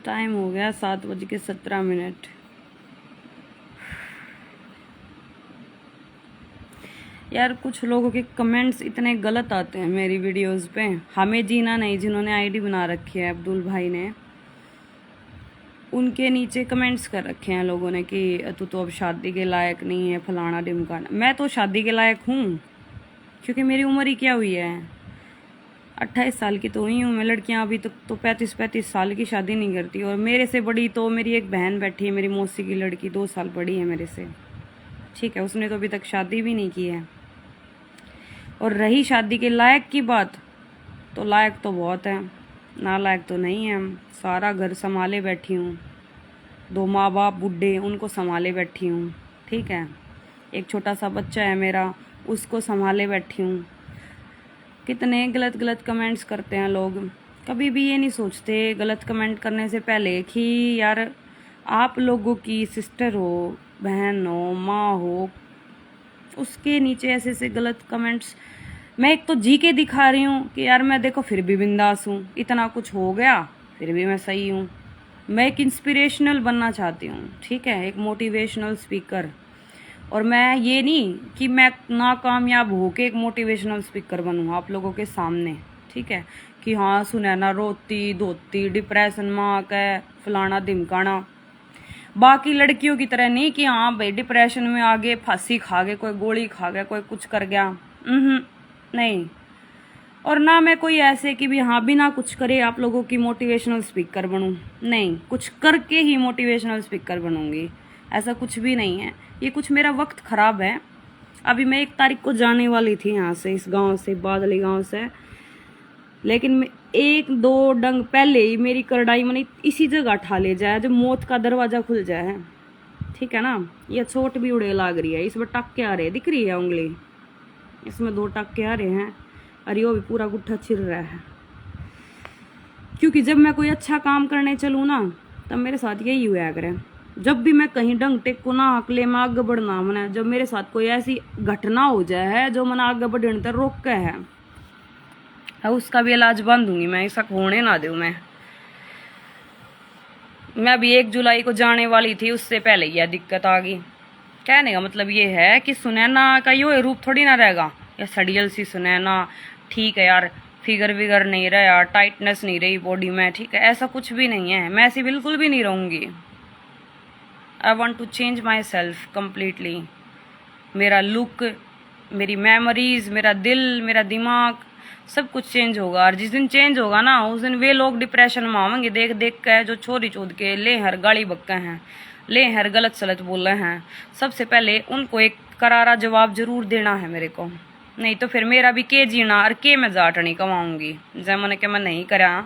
Time हो गया 7:17। यार कुछ लोगों के कमेंट्स इतने गलत आते हैं मेरी वीडियोस पे। हमें जीना नहीं जिन्होंने आईडी बना रखी है अब्दुल भाई ने, उनके नीचे कमेंट्स कर रखे हैं लोगों ने कि तू तो अब शादी के लायक नहीं है, फलाना ढिमकाना। मैं तो शादी के लायक हूँ क्योंकि मेरी उम्र ही क्या हुई है, 28 साल की तो हुई हूँ मैं। लड़कियाँ अभी तक तो 35 साल की शादी नहीं करती। और मेरे से बड़ी तो मेरी एक बहन बैठी है, मेरी मौसी की लड़की, 2 साल बड़ी है मेरे से, ठीक है। उसने तो अभी तक शादी भी नहीं की है। और रही शादी के लायक की बात, तो लायक तो बहुत है, नालायक तो नहीं है। सारा घर संभाले बैठी हूँ, 2 माँ बाप बूढ़े उनको संभाले बैठी हूँ, ठीक है। एक छोटा सा बच्चा है मेरा, उसको संभाले बैठी हूँ। कितने गलत गलत कमेंट्स करते हैं लोग। कभी भी ये नहीं सोचते गलत कमेंट करने से पहले कि यार आप लोगों की सिस्टर हो, बहन हो, माँ हो, उसके नीचे ऐसे ऐसे गलत कमेंट्स। मैं एक तो जी के दिखा रही हूँ कि यार मैं देखो फिर भी बिंदास हूँ, इतना कुछ हो गया फिर भी मैं सही हूँ। मैं एक इंस्पिरेशनल बनना चाहती हूँ, ठीक है, एक मोटिवेशनल स्पीकर। और मैं ये नहीं कि मैं नाकामयाब होके एक मोटिवेशनल स्पीकर बनूँ आप लोगों के सामने, ठीक है, कि हाँ सुनैना रोती धोती डिप्रेशन माँ है फलाना ढिमकाना। बाकी लड़कियों की तरह नहीं कि हाँ भाई डिप्रेशन में आगे फांसी खा गए, कोई गोली खा गया, कोई कुछ कर गया, नहीं। और ना मैं कोई ऐसे कि भी हाँ बिना कुछ करे आप लोगों की मोटिवेशनल स्पीकर बनूं, नहीं, कुछ करके ही मोटिवेशनल स्पीकर बनूंगी, ऐसा कुछ भी नहीं है। ये कुछ मेरा वक्त खराब है। अभी मैं 1 तारीख को जाने वाली थी यहाँ से, इस गांव से, बादली गांव से, लेकिन 1-2 डंग पहले ही मेरी करड़ाई मनी इसी जगह ठा ले जाए जब मौत का दरवाजा खुल जाए, ठीक है ना। ये चोट भी उड़े लाग रही है, इसमें टक्के आ रहे, दिख रही है उंगली, इसमें 2 टक्के आ रहे हैं। अरे वो भी पूरा गुट्ठा छिर रहा है। क्योंकि जब मैं कोई अच्छा काम करने चलूँ ना, तब मेरे साथ यही हुआ करे। जब भी मैं कहीं डंग टेक को ना अकले में आगे बढ़ना मना, जब मेरे साथ कोई ऐसी घटना हो जाए है जो मना आगे बढ़ने तक रोक के है, उसका भी इलाज बांधूंगी मैं, ऐसा होने ना दूं मैं भी 1 जुलाई को जाने वाली थी, उससे पहले यह दिक्कत आ गई। कहने का मतलब ये है कि सुनैना का यो रूप थोड़ी ना रहेगा, या सड़ियल सी सुनैना, ठीक है यार, फिगर विगर नहीं रहा यार, टाइटनेस नहीं रही बॉडी में, ठीक है, ऐसा कुछ भी नहीं है। मैं ऐसी बिल्कुल भी नहीं रहूँगी। I want to change myself completely. मेरा लुक, मेरी मेमोरीज, मेरा दिल, मेरा दिमाग, सब कुछ चेंज होगा। और जिस दिन चेंज होगा ना, उस दिन वे लोग डिप्रेशन में आवेंगे देख देख के जो छोरी चोद के ले हर गाली बक्का हैं, ले हर गलत सलत बोल रहे हैं। सबसे पहले उनको एक करारा जवाब जरूर देना है मेरे को, नहीं तो फिर मेरा भी के जीना और के मैं जाट नहीं कमाऊंगी। जैसे मैंने कहा मैं नहीं करा,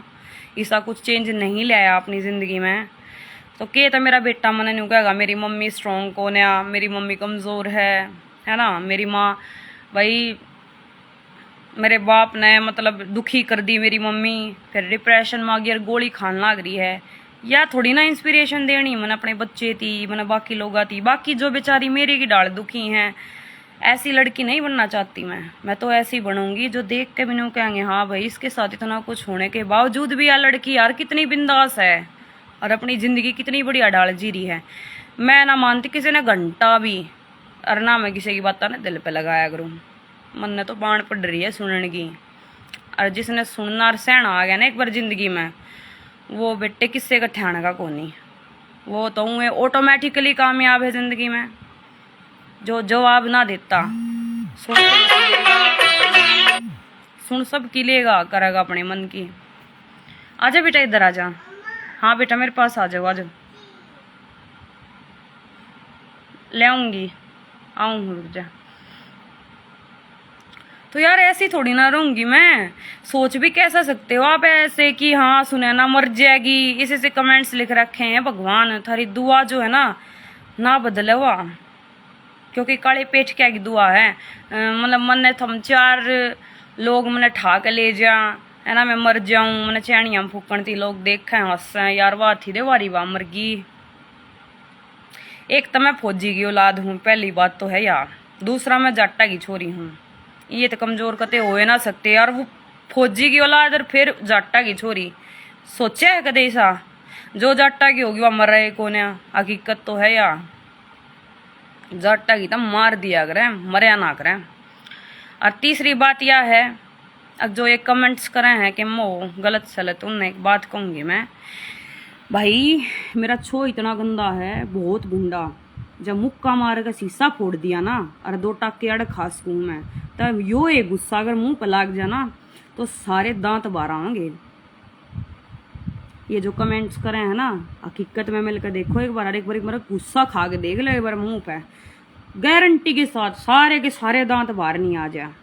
ऐसा कुछ चेंज नहीं लाया अपनी ज़िंदगी में, तो के तो मेरा बेटा मैंने नहीं कहेगा मेरी मम्मी स्ट्रॉन्ग कौन है, मेरी मम्मी कमज़ोर है ना। मेरी माँ भाई, मेरे बाप ने मतलब दुखी कर दी मेरी मम्मी, फिर डिप्रेशन में आ गई और गोली खान लग रही है। या थोड़ी ना इंस्पिरेशन देनी मैंने अपने बच्चे थी, मैंने बाकी लोग थी, बाकी जो बेचारी मेरी की डाल दुखी हैं, ऐसी लड़की नहीं बनना चाहती मैं तो ऐसी बनूंगी जो देख के भी कहेंगे हाँ भाई इसके साथ इतना कुछ होने के बावजूद भी यार लड़की यार कितनी बिंदास है और अपनी ज़िंदगी कितनी बढ़िया डाल जी रही है। मैं ना मानती किसी ने घंटा भी, और ना मैं किसी की बात ना दिल पे लगाया करूँ। मन ने तो बाण पड़ रही है सुनने की, और जिसने सुनना और सहना आ गया ना एक बार ज़िंदगी में, वो बेटे किससे का ठियाने का कोनी, वो तो हूँ ऑटोमेटिकली कामयाब है ज़िंदगी में। जो जवाब ना देता सुन सब की लेगा, करेगा अपने मन की। आजा बेटा इधर आजा, हाँ बेटा मेरे पास आ जाओ, आ जाओ, ले आऊँगी, आऊँ रुक जा। तो यार ऐसी थोड़ी ना रहूंगी मैं। सोच भी कैसा सकते हो आप ऐसे कि हाँ सुनैना मर जाएगी, इसी से कमेंट्स लिख रखे हैं। भगवान थारी दुआ जो है ना बदले हुआ, क्योंकि काले पेट क्या की दुआ है। मतलब मन ने थम 4 लोग मैंने ठा के ले जा है ना, मैं मर जाऊं, मैंने चैनिया फूकन थी, लोग देखें हंसें यार वाह थी दे वारी वाह मर गई। एक तो मैं फौजी की औलाद हूँ, पहली बात तो है यार, दूसरा मैं जाटा की छोरी हूँ, ये तो कमजोर कते हो ना सकते यार। वो फौजी की औलाद और फिर जाटा की छोरी, सोचा है कदे ऐसा? जो जाटा की होगी वह मर रहे कौन है, हकीकत तो है या जाटा की तो मार दिया करें, मरया ना करें। और तीसरी बात यह है, अब जो ये कमेंट्स करे हैं कि मो गलत सलत, उनने एक बात कहूँगी मैं, भाई मेरा छो इतना गंदा है, बहुत गुंडा। जब मुक्का मार के शीशा फोड़ दिया ना और 2 टाके अड़ खास मुँह में, तब यो एक गुस्सा अगर मुंह पर लाग जाना तो सारे दांत बाहर आएंगे। ये जो कमेंट्स करे हैं ना, हकीकत में मिलकर देखो एक बार मेरा गुस्सा खा के देख लो एक बार मुंह पे, गारंटी के साथ सारे के सारे दांत बाहर नहीं आ जाए।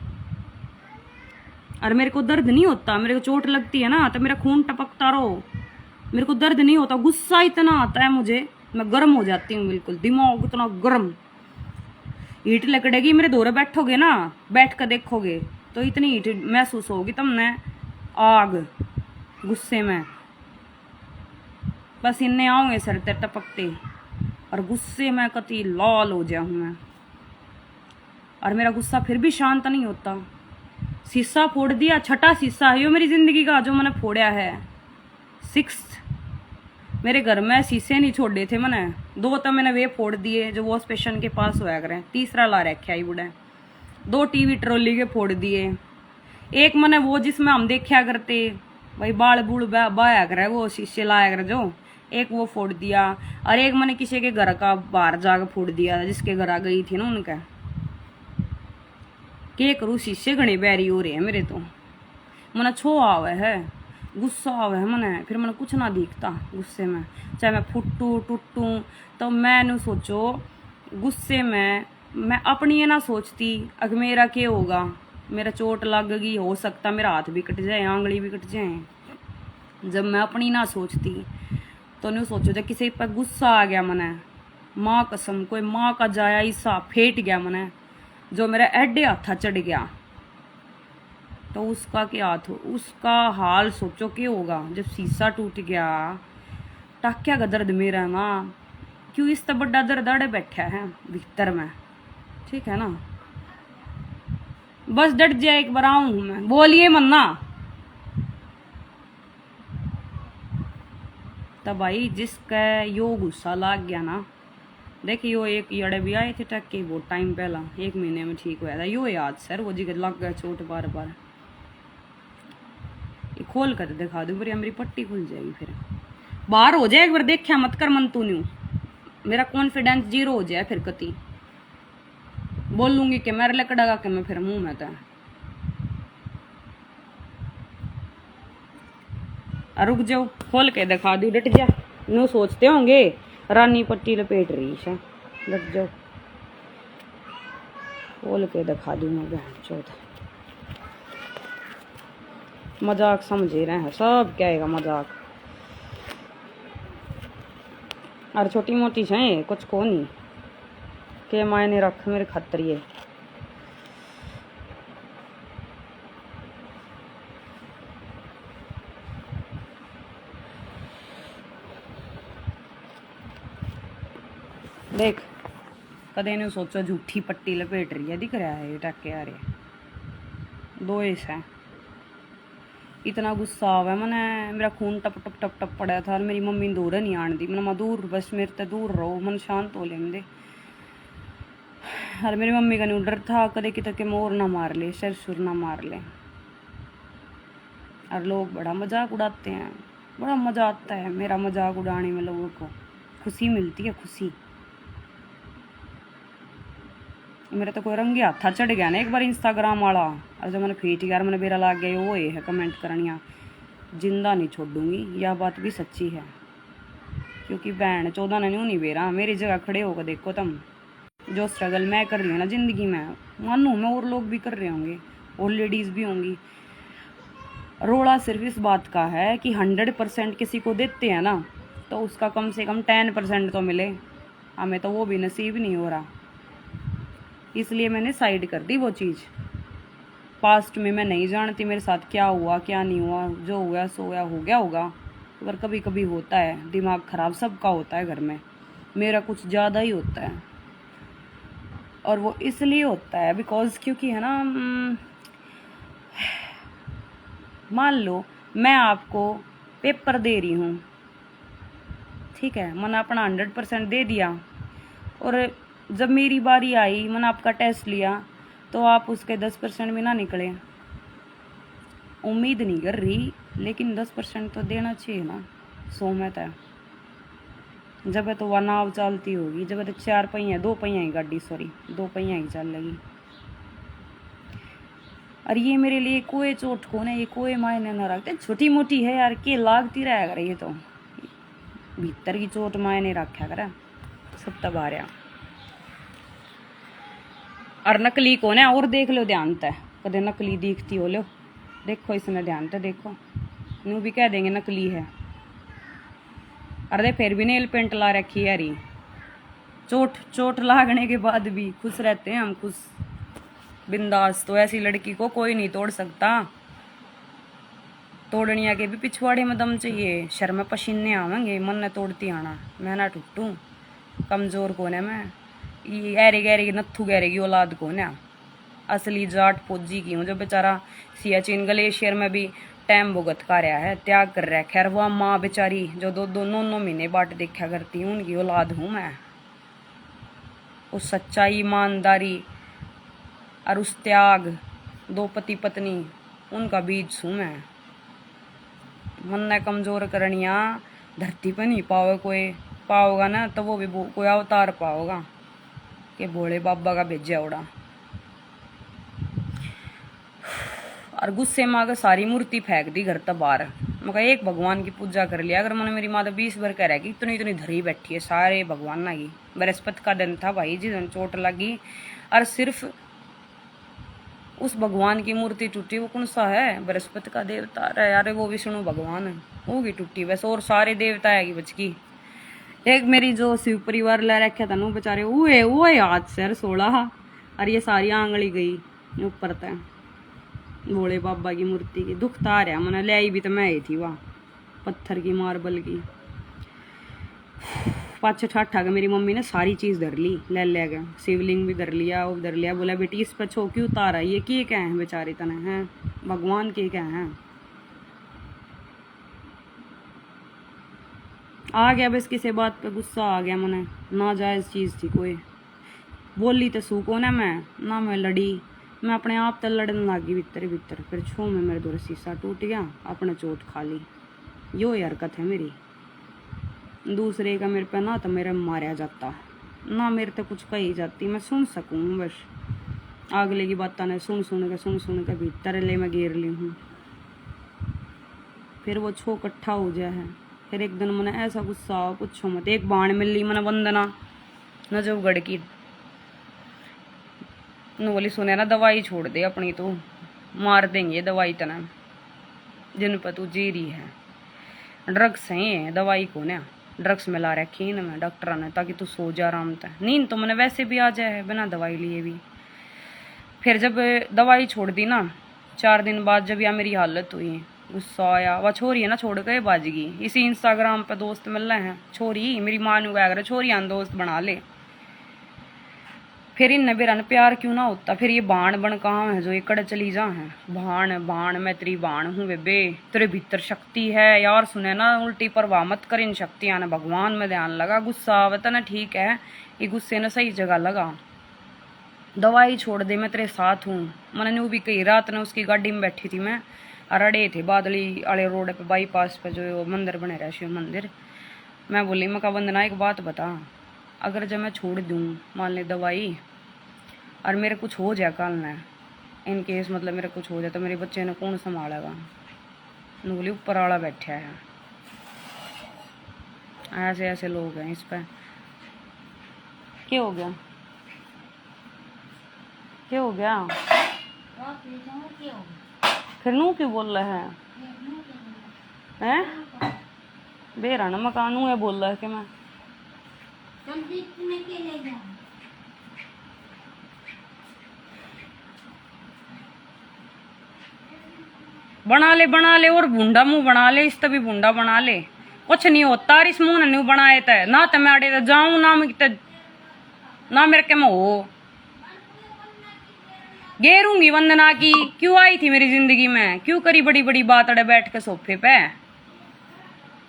और मेरे को दर्द नहीं होता, मेरे को चोट लगती है ना तो मेरा खून टपकता रहो, मेरे को दर्द नहीं होता। गुस्सा इतना आता है मुझे, मैं गर्म हो जाती हूँ, बिल्कुल दिमाग इतना गर्म। हीट लकड़ेगी मेरे दौरे बैठोगे ना, बैठ कर देखोगे तो इतनी हीट महसूस होगी तुमने, आग गुस्से में। बस इन्हें आओगे सर ते टपकते और गुस्से में कति लाल हो जाऊँ मैं। और मेरा गुस्सा फिर भी शांत नहीं होता। शीशा फोड़ दिया, छठा शीशा है यो मेरी जिंदगी का जो मैंने फोड़ा है, 6th। मेरे घर में शीशे नहीं छोड़े थे मैंने, 2 तो मैंने वे फोड़ दिए जो वॉश बेसिन के पास होया करें, तीसरा ला रखा ही बुढ़ा, 2 टीवी ट्रॉली के फोड़ दिए, एक मैंने वो जिसमें हम देखा करते भाई बाल बूढ़ बाया करे वो शीशे लाया करे जो, एक वो फोड़ दिया। और एक मैंने किसी के घर का बाहर जाकर फोड़ दिया, जिसके घर आ गई थी ना उनका। के करूँ, शीशे घने बैरी हो रहे हैं मेरे तो। मैंने छो आवे है, गुस्सा आवे है मैंने, फिर मैंने कुछ ना दिखता गुस्से में, चाहे मैं फुटूँ टूटूँ। तो मैंने सोचो गुस्से में मैं अपनी ये ना सोचती अगर मेरा क्या होगा, मेरा चोट लग गई, हो सकता मेरा हाथ भी कट जाए, आंगली भी कट जाए। जब मैं अपनी ना सोचती तो नहीं सोचो जब किसी पर गुस्सा आ गया मने, माँ कसम कोई माँ का जाया हिस्सा फेट गया मने, जो मेरा एडे हाथा चढ़ गया, तो उसका क्या हाथ हो, उसका हाल सोचो क्या होगा। जब शीशा टूट गया, टाक्या का दर्द मेरा ना, क्यों इस तो बड़ा दर्द अड़े बैठा है भीतर में, ठीक है ना। बस डट जाए एक बार आऊं मैं, बोलिए मन्ना। तब भाई जिसका यो गुस्सा लाग गया ना, देखिए यो एक यड़े भी आए थे टक्के बहुत टाइम पहला, 1 महीने में ठीक हुआ था यो याद सर, वो जी लग गया चोट बार बार। ये खोल कर दिखा दूं, मेरी पट्टी खुल जाएगी, फिर बाहर हो जाए एक बार देखा मत कर मन तू न्यू, मेरा कॉन्फिडेंस 0 हो जाए फिर कति बोलूंगी कि मेरे लकड़ा के मैं फिर मुंह में था। रुक जाओ खोल के दिखा दू, डट जा, नो सोचते होंगे रानी पट्टी लपेट रही है, डट जाओ खोल के दिखा दूँ मैं, बहन चौथ मजाक समझे रहे हैं सब, क्या है मजाक। और छोटी मोटी है कुछ को नहीं के मायने रख मेरे खतरिए। देख कदे नहीं सोचो झूठी पट्टी लपेट रही है, दिख रहा है ये टक्के आ रहे 2 है। इतना गुस्सा आवा मैंने, मेरा खून टप टप टप टप पड़ा था और मेरी मम्मी दूर नहीं आन दी, मैंने दूर बस मेरे ते दूर रहो, मन शांत हो लेंगे। और मेरी मम्मी का नहीं डर था कदे कि तक मोर ना मार ले, सिर सुर ना मार ले। और लोग बड़ा मजाक उड़ाते हैं, बड़ा मजा आता है मेरा मजाक उड़ाने में, लोगों को खुशी मिलती है, खुशी। मेरा तो कोई रंगे हाथा चढ़ गया ना एक बार इंस्टाग्राम वाला, और जब मैंने फीट यार मैंने बेरा लाग गया वो ये है कमेंट करनिया, जिंदा नहीं छोड़ूंगी, यह बात भी सच्ची है। क्योंकि बहन 14 ने नहीं बेरा, मेरी जगह खड़े होकर देखो तुम, जो स्ट्रगल मैं कर रही हूँ ना जिंदगी में, मानू मैं और लोग भी कर रहे होंगे और लेडीज़ भी होंगी। रोड़ा सिर्फ इस बात का है कि 100% किसी को देते हैं ना तो उसका कम से कम 10% तो मिले, हमें तो वो भी नसीब नहीं हो रहा। इसलिए मैंने साइड कर दी वो चीज़। पास्ट में मैं नहीं जानती मेरे साथ क्या हुआ क्या नहीं हुआ, जो हुआ सो हुआ, हो गया होगा, पर कभी कभी होता है, दिमाग ख़राब सबका होता है घर में, मेरा कुछ ज़्यादा ही होता है। और वो इसलिए होता है बिकॉज क्योंकि है ना, मान लो मैं आपको पेपर दे रही हूँ, ठीक है, मैंने अपना 100% दे दिया। और जब मेरी बारी आई, मैंने आपका टेस्ट लिया, तो आप उसके 10% भी ना निकले। उम्मीद नहीं कर रही, लेकिन 10% तो देना चाहिए ना। 100 में तो जब है तो वह नाव चलती होगी, जब है तो 4 पहिया 2 पहिया की गाड़ी, सॉरी 2 पहिया की चल लगी। और ये मेरे लिए कोई चोट को ना, ये कोई मायने न रखते, छोटी मोटी है यार, के लागती रहा कर, ये तो भीतर की चोट मायने रखा करे सब तब आ रहा। और नकली को ना और देख लो ध्यान से, कदे नकली दिखती हो लो, देखो इसने ध्यान से देखो, यूं भी कह देंगे नकली है। अरे फिर भी नेल पेंट ला रखी है यारी, चोट लागने के बाद भी खुश रहते हैं हम, खुश बिंदास। तो ऐसी लड़की को कोई नहीं तोड़ सकता। तोड़निया के भी पिछवाड़े में दम चाहिए, शर्म पसीने आवेंगे, मन ने तोड़ती आना। मैं ना टूटूं, कमजोर कौन है मैं, ये ऐरे गहरे नत्थू गहरे की औलाद कौन है। असली जाट फौजी की हूँ, जो बेचारा सियाचिन ग्लेशियर में भी टाइम भुगत का रहा है, त्याग कर रहा है। खैर वह माँ बेचारी जो 2-2 महीने बाट देखा करती हूँ, उनकी औलाद हूँ मैं। उस सच्चाई, ईमानदारी और उस त्याग, 2 पति पत्नी, उनका बीज हूँ मैं। मन ने कमजोर करनिया धरती पे नहीं पाओगे कोई, पाओगा ना तो वो भी कोई अवतार पाओगा कि भोले बाबा का भेजा उड़ा। और गुस्से में आकर सारी मूर्ति फेंक दी घर तक बाहर। मैं एक भगवान की पूजा कर लिया। अगर मैंने मेरी माता 20 बार कह रहा कि इतनी इतनी धरी बैठी है सारे भगवान ना की। बृहस्पति का दिन था भाई, जिस दिन चोट लगी, और सिर्फ उस भगवान की मूर्ति टूटी। वो कौन सा है? बृहस्पति का देवता है यार, वो विष्णु भगवान है, वो भी टूटी बस। और सारे देवता है बच की। एक मेरी जो शिव परिवार ला रखा था ना, बेचारे वो हाथ सर 16, और ये सारी आंगली गई ऊपर तक भोले बाबा की मूर्ति की। दुख तो आ रहा, मैंने ले आई भी तो मैं आई थी वहाँ, पत्थर की मार्बल की। पाँच ठाठा के मेरी मम्मी ने सारी चीज़ धर ली, ले गए। शिवलिंग भी धर लिया, वो धर लिया। बोला बेटी इस पर छो क्यों उतारा, ये क्या है बेचारे तने हैं, भगवान के क्या हैं। आ गया बस किसी बात पे गुस्सा आ गया मैंने, नाजायज़ चीज़ थी कोई। बोली तो सू को ना मैं लड़ी, मैं अपने आप तक लड़ने लगी भीतर। फिर छो में मेरे दो शीशा टूट गया, अपने चोट खा ली। यो हरकत है मेरी। दूसरे का मेरे पे ना तो मेरे मारा जाता, ना मेरे तो कुछ कही जाती, मैं सुन सकूँ बस। अगले की बात ने सुन के भीतर ले मैं गिर ली हूँ। फिर वो छो इकट्ठा हो जाए है। फिर एक दिन मैंने ऐसा गुस्सा पूछो मत, एक बाण मिल ली मैंने वंदना नजफगढ़ की। बोली सुने ना दवाई छोड़ दे अपनी, तो मार देंगे दवाई तना, जिन पर तू जी रही है। ड्रग्स है दवाई को ना, ड्रग्स मिला रखी न मैं डॉक्टर ने, ताकि तू सो जा आराम तक। नींद तो मैंने वैसे भी आ जाए बिना दवाई लिए भी। फिर जब दवाई छोड़ दी ना, 4 दिन बाद जब यह मेरी हालत हुई, गुस्सा आया। वह छोरी है ना छोड़ के बाजगी, इसी इंस्टाग्राम पे दोस्त मिल रहे हैं। छोरी मेरी माँ ने क्या करे, छोरी आन दोस्त बना ले। फिर इन बेरा प्यार क्यों ना होता। फिर ये बाण बन कहाँ है जो ये कड़ चली जा है। बाण मैं तेरी बाण हूँ बेबे, तेरे भीतर शक्ति है यार। सुने ना उल्टी परवाह मत कर इन शक्तियाँ ने, भगवान में ध्यान लगा। गुस्सा आवता ना ठीक है, ये गुस्से ने सही जगह लगा। दवाई छोड़ दे, मैं तेरे साथ हूँ। मैंने न्यू भी कही, रात ने उसकी गाड़ी में बैठी थी मैं, अड़े थे बादली वाले रोड पे, बाईपास पे जो मंदिर बने रहा शिव मंदिर। मैं बोली मैं कहा वंदना एक बात बता, अगर जब मैं छोड़ दूँ मान ले दवाई, और मेरे कुछ हो जाए कल ना, इन केस मतलब मेरे कुछ हो जाए, तो मेरे बच्चे ने कौन संभालेगा। बोली ऊपर वाला बैठा है। ऐसे लोग हैं इस पर। क्या हो गया फिर नू क्यों बोल रहा है बेरा ना मकानू है बोल रहा है कि मैं बना ले और भूंडा मुंह बना ले, इस तभी भूंडा बना ले। कुछ नहीं होता इस मुंह ने नहीं बनाए थे ना, तो मैं अड़े जाऊं ना मेरे के में हो गेरूंगी। वंदना की क्यों आई थी मेरी जिंदगी में, क्यों करी बड़ी बड़ी बात अड़े बैठ के सोफे पे।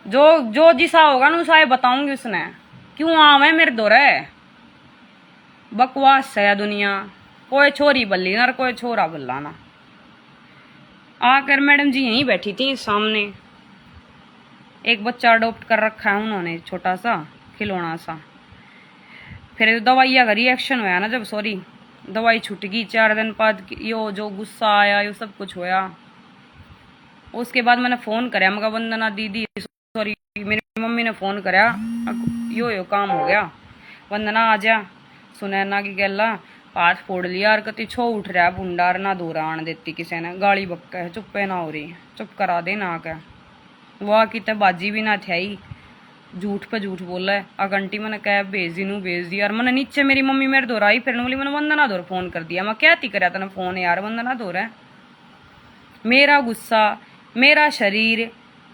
जो जो जिसा होगा ना उसा बताऊंगी उसने, क्यों आवे मेरे दोरे। बकवास है दुनिया, कोई छोरी बल्ली ना कोई छोरा बल्ला ना। आकर मैडम जी यहीं बैठी थी सामने, एक बच्चा अडॉप्ट कर रखा है उन्होंने, छोटा सा खिलौना सा। फिर दवाइया का रिएक्शन हुआ ना जब, सॉरी दवाई छूट गई 4 दिन बाद, यो जो गुस्सा आया यो सब कुछ होया। उसके बाद मैंने फोन कराया, मगर वंदना दीदी सॉरी मेरी मम्मी ने फोन कराया, यो काम हो गया, वंदना आ जा, सुनैना की गला हाथ फोड़ लिया और कति छो उठ रहा बुंडार ना दूरा आन देती किसी ने, गाली बक्का है, चुप्पे ना हो रही, चुप करा दे ना क्या। वाह की बाजी भी ना थी, झूठ पे झूठ बोला है। घंटी मैंने कैब भेज दी यार, मैंने नीचे मेरी मम्मी मेरे दौर आई, फिर बोली मैंने वंदना दौर फोन कर दिया। मैं क्या ती कराया तेने फोन यार, वंदना दौर है। मेरा गुस्सा, मेरा शरीर,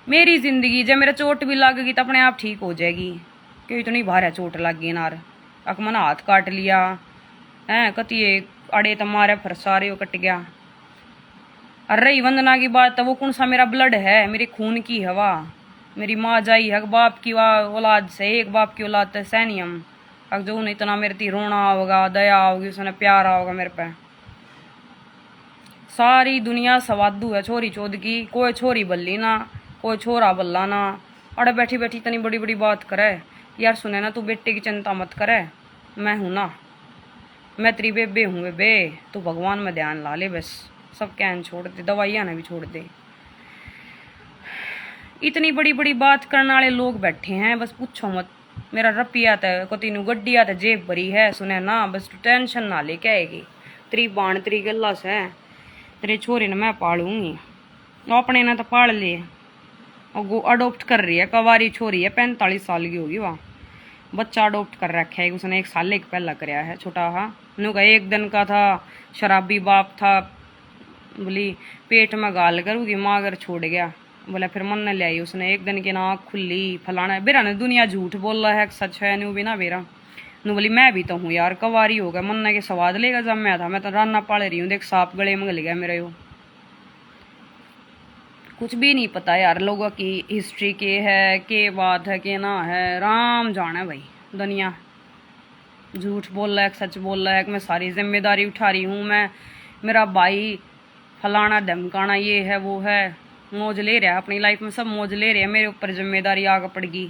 मेरी जिंदगी, जब मेरा चोट भी लग गई तो अपने आप ठीक हो जाएगी, क्यों इतनी भारी चोट लग गई नार। अक मैंने हाथ काट लिया है, कति अड़े तो मारे फिर सारे कट गया। और रही वंदना की बात, तो वो कौन सा मेरा ब्लड है, मेरे खून की हवा, मेरी माँ जाई है बाप की औलाद से, एक बाप की औलाद तो सैनियम। अब जो उन्हें इतना मेरे ती रोना होगा, दया होगी, उसने प्यार होगा मेरे पे। सारी दुनिया सवादू है छोरी चोद की, कोई छोरी बल्ली ना कोई छोरा बल्ला ना। अरे बैठी बैठी इतनी बड़ी बड़ी बात करे यार। सुने ना, तू बेटे की चिंता मत करे, मैं हूं ना, मैं तेरी बेबे हूँ बेबे, तू भगवान में ध्यान ला ले बस। सब कहन छोड़ दे, दवाइयाँ ने भी छोड़ दे। इतनी बड़ी बड़ी बात करने वाले लोग बैठे हैं, बस पूछो मत। मेरा रपिया तो कति नु गड्डिया तो जेब भरी है, सुने ना, बस तू टेंशन ना लेके आएगी। तेरी बाण तेरी गला से, तेरे छोरे ने मैं पालूंगी, अपने ने तो पाल ले। और वो अडोप्ट कर रही है, कवारी छोरी है, 45 साल की होगी वहाँ, बच्चा अडोप्ट कर रखा है उसने, 1 साल एक पहला कराया है छोटा। हाँ नु का 1 दिन का था, शराबी बाप था, बोली पेट में गाल करूँगी, माँ अगर छोड़ गया, बोला फिर मन ने ले आई उसने। 1 दिन की ना आँख खुली फलाना बेरा ने, दुनिया झूठ बोल रहा है सच है न्यू भी ना बेरा नु। बोली मैं भी तो हूँ यार, कवारी हो गया, मन के स्वाद लेगा जब मैं था, मैं तो राना पाल रही हूँ, देख सांप गले में गल गया मेरा। यो कुछ भी नहीं पता यार लोगों की हिस्ट्री के है, के बात है के ना है, राम जाने भाई। दुनिया झूठ बोल रहा है सच बोल रहा है, मैं सारी जिम्मेदारी उठा रही हूँ, मैं मेरा भाई फलाना धमकाना ये है वो है, मौज ले रहा है अपनी लाइफ में, सब मौज ले रहे हैं, मेरे ऊपर जिम्मेदारी आगे पड़ गई।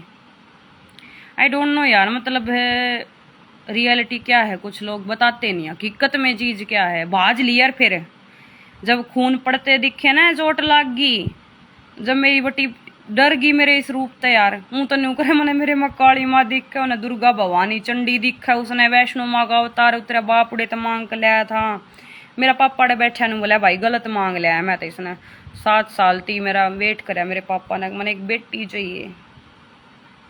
आई डोंट नो यार, मतलब है रियलिटी क्या है, कुछ लोग बताते नहीं हकीकत में चीज क्या है। भाज लिया फिर जब खून पड़ते दिखे ना, चोट लाग गई, जब मेरी बटी डर गई मेरे इस रूप ते यार। हूं तो न्यू करे मैंने, मेरे माँ काली माँ दिखे, उन्हें दुर्गा भवानी चंडी दिखा, उसने वैष्णो माँ का अवतार उतरे बाप उड़े तो मांग के लाया था। मेरा पापा ने बैठा नु बोला भाई गलत मांग लिया मैं तो, इसने 7 साल थी मेरा वेट कराया मेरे पापा ने, मैंने एक बेटी चाहिए।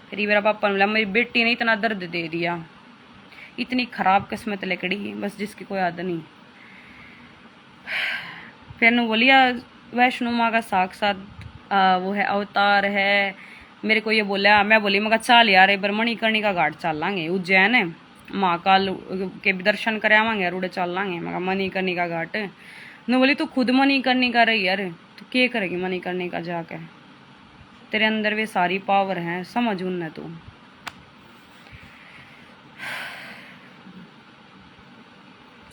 फिर मेरा पापा ने बोला मेरी बेटी ने इतना दर्द दे दिया, इतनी खराब किस्मत लकड़ी बस जिसकी कोई आदत नहीं। फिर नु बोलिया वैष्णो माँ का साक्षात वो है अवतार है। मेरे को ये बोला, मैं बोली मगर चल यार एक बार मणिकर्णिका घाट चल लांगे, उज्जैन महाकाल के भी दर्शन करावांगे यार, उड़े चल लांगे। मगर मणिकर्णिका घाट नु बोली तू खुद मणिकर्णिका रही यार, तू क्या करेगी मणिकर्णिका जाके, तेरे अंदर वे सारी पावर है, समझ उनने तू।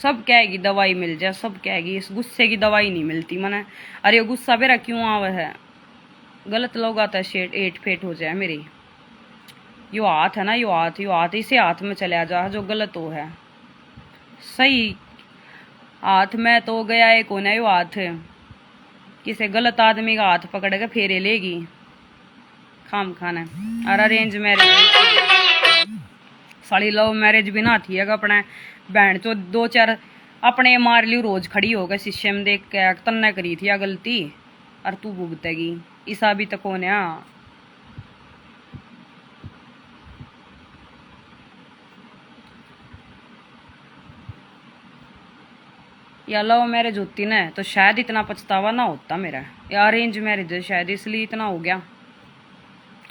सब कहेगी दवाई मिल जाए, सब कहेगी, इस गुस्से की दवाई नहीं मिलती मने। अरे ये गुस्सा मेरा क्यों आवे है, गलत लोग आता है, एट फेट हो जाए मेरी। यो हाथ है ना, यो हाथ इसे हाथ में चला जा जो गलत हो है, सही हाथ में तो गया है कौन है, यो हाथ किसी गलत आदमी का हाथ पकड़ के फेरे लेगी खाम खाना। और अरेंज मैरिज साली लव मैरिज भी ना थी है अपने बहन चो 2-4 अपने मार लियो रोज खड़ी हो गए शीशे में देख के, तन्ने करी थी गलती और तू भुगतेगी, ईसा भी तक कौन है। या लव मैरिज होती ना तो शायद इतना पछतावा ना होता मेरा, या अरेंज मैरिज है शायद इसलिए इतना हो गया।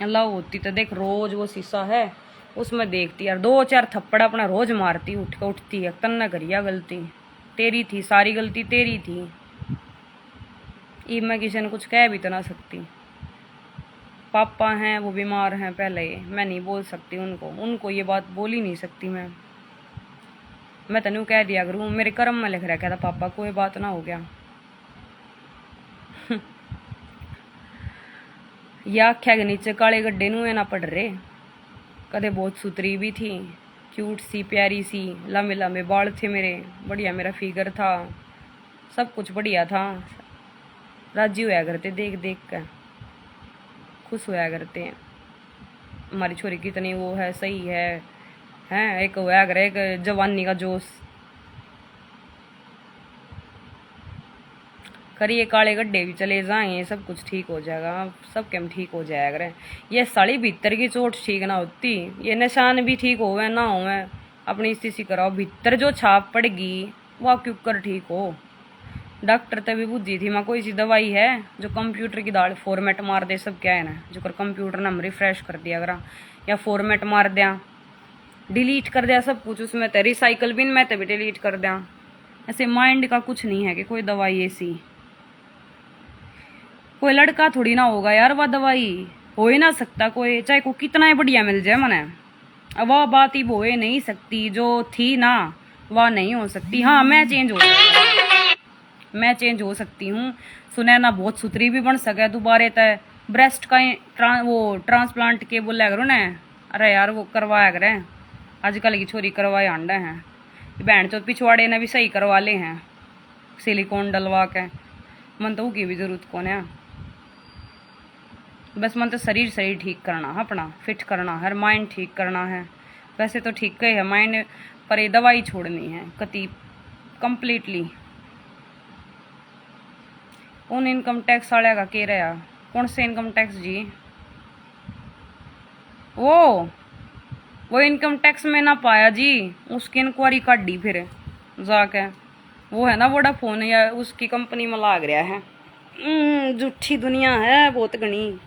लव होती तो देख रोज वो शीशा है उसमें देखती यार, 2-4 थप्पड़ अपना रोज मारती, उठ के उठती है तन्ना करिया गलती तेरी थी, सारी गलती तेरी थी, ई मैं किसी ने कुछ कह भी तो ना सकती। पापा हैं वो बीमार हैं पहले, मैं नहीं बोल सकती उनको ये बात बोल ही नहीं सकती मैं तनु कह दिया करूँ, मेरे कर्म में लिख रखा था पापा कोई बात ना हो गया। या आख्या के नीचे काले गड्ढे नू ना पड़ रहे। कदे बहुत सुतरी भी थी, क्यूट सी प्यारी सी, लंबे लंबे बाल थे मेरे, बढ़िया मेरा फिगर था, सब कुछ बढ़िया था। राजी होया करते देख देख कर, खुश होया करते हैं हमारी छोरी कितनी वो है, सही है हैं। एक होया करे एक जवानी का जोश, करिए काले गड्ढे भी चले जाएंगे, सब कुछ ठीक हो जाएगा, सब केम ठीक हो जाया करे। ये साड़ी भीतर की चोट ठीक ना होती, ये निशान भी ठीक होवे ना होवे, अपनी स्थिति कराओ, भीतर जो छाप पड़ेगी वह क्यों कर ठीक हो। डॉक्टर तभी बुद्धि थी, माँ कोई सी दवाई है जो कंप्यूटर की दाल फॉर्मेट मार दे, सब क्या है ना जो कर कंप्यूटर ने हम रिफ्रेश कर दिया करा या फॉर्मेट मार दिया, डिलीट कर दिया सब कुछ उसमें, तो रिसाइकल बिन में तभी डिलीट कर दिया। ऐसे माइंड का कुछ नहीं है कि कोई दवाई ऐसी, कोई लड़का थोड़ी ना होगा यार, वह दवाई हो ही ना सकता कोई, चाहे को कितना ही बढ़िया मिल जाए मने, अब वह बात ही हो नहीं सकती जो थी ना, वह नहीं हो सकती। हाँ मैं चेंज हो सकती हूँ, सुनैना बहुत सुथरी भी बन सके दोबारा तय, ब्रेस्ट का वो ट्रांसप्लांट के बोला करो ना, अरे यार वो करवाया करें, आजकल की छोरी करवाए आंडे हैं, बहन चो पिछवाड़े ने भी सही करवा ले हैं सिलिकॉन डलवा के, मन तो की भी जरूरत कौन है, बस मन तो शरीर ठीक करना है, अपना फिट करना है, माइंड ठीक करना है। वैसे तो ठीक ही है माइंड, पर ये दवाई छोड़नी है कति कंप्लीटली। उन इनकम टैक्स वाले का कह रहा, कौन से इनकम टैक्स जी, वो इनकम टैक्स में ना पाया जी, उसकी इंक्वायरी काटी फिर जाके, वो है ना वोडाफोन या उसकी कंपनी में लाग रहा है। झूठी दुनिया है बहुत घनी,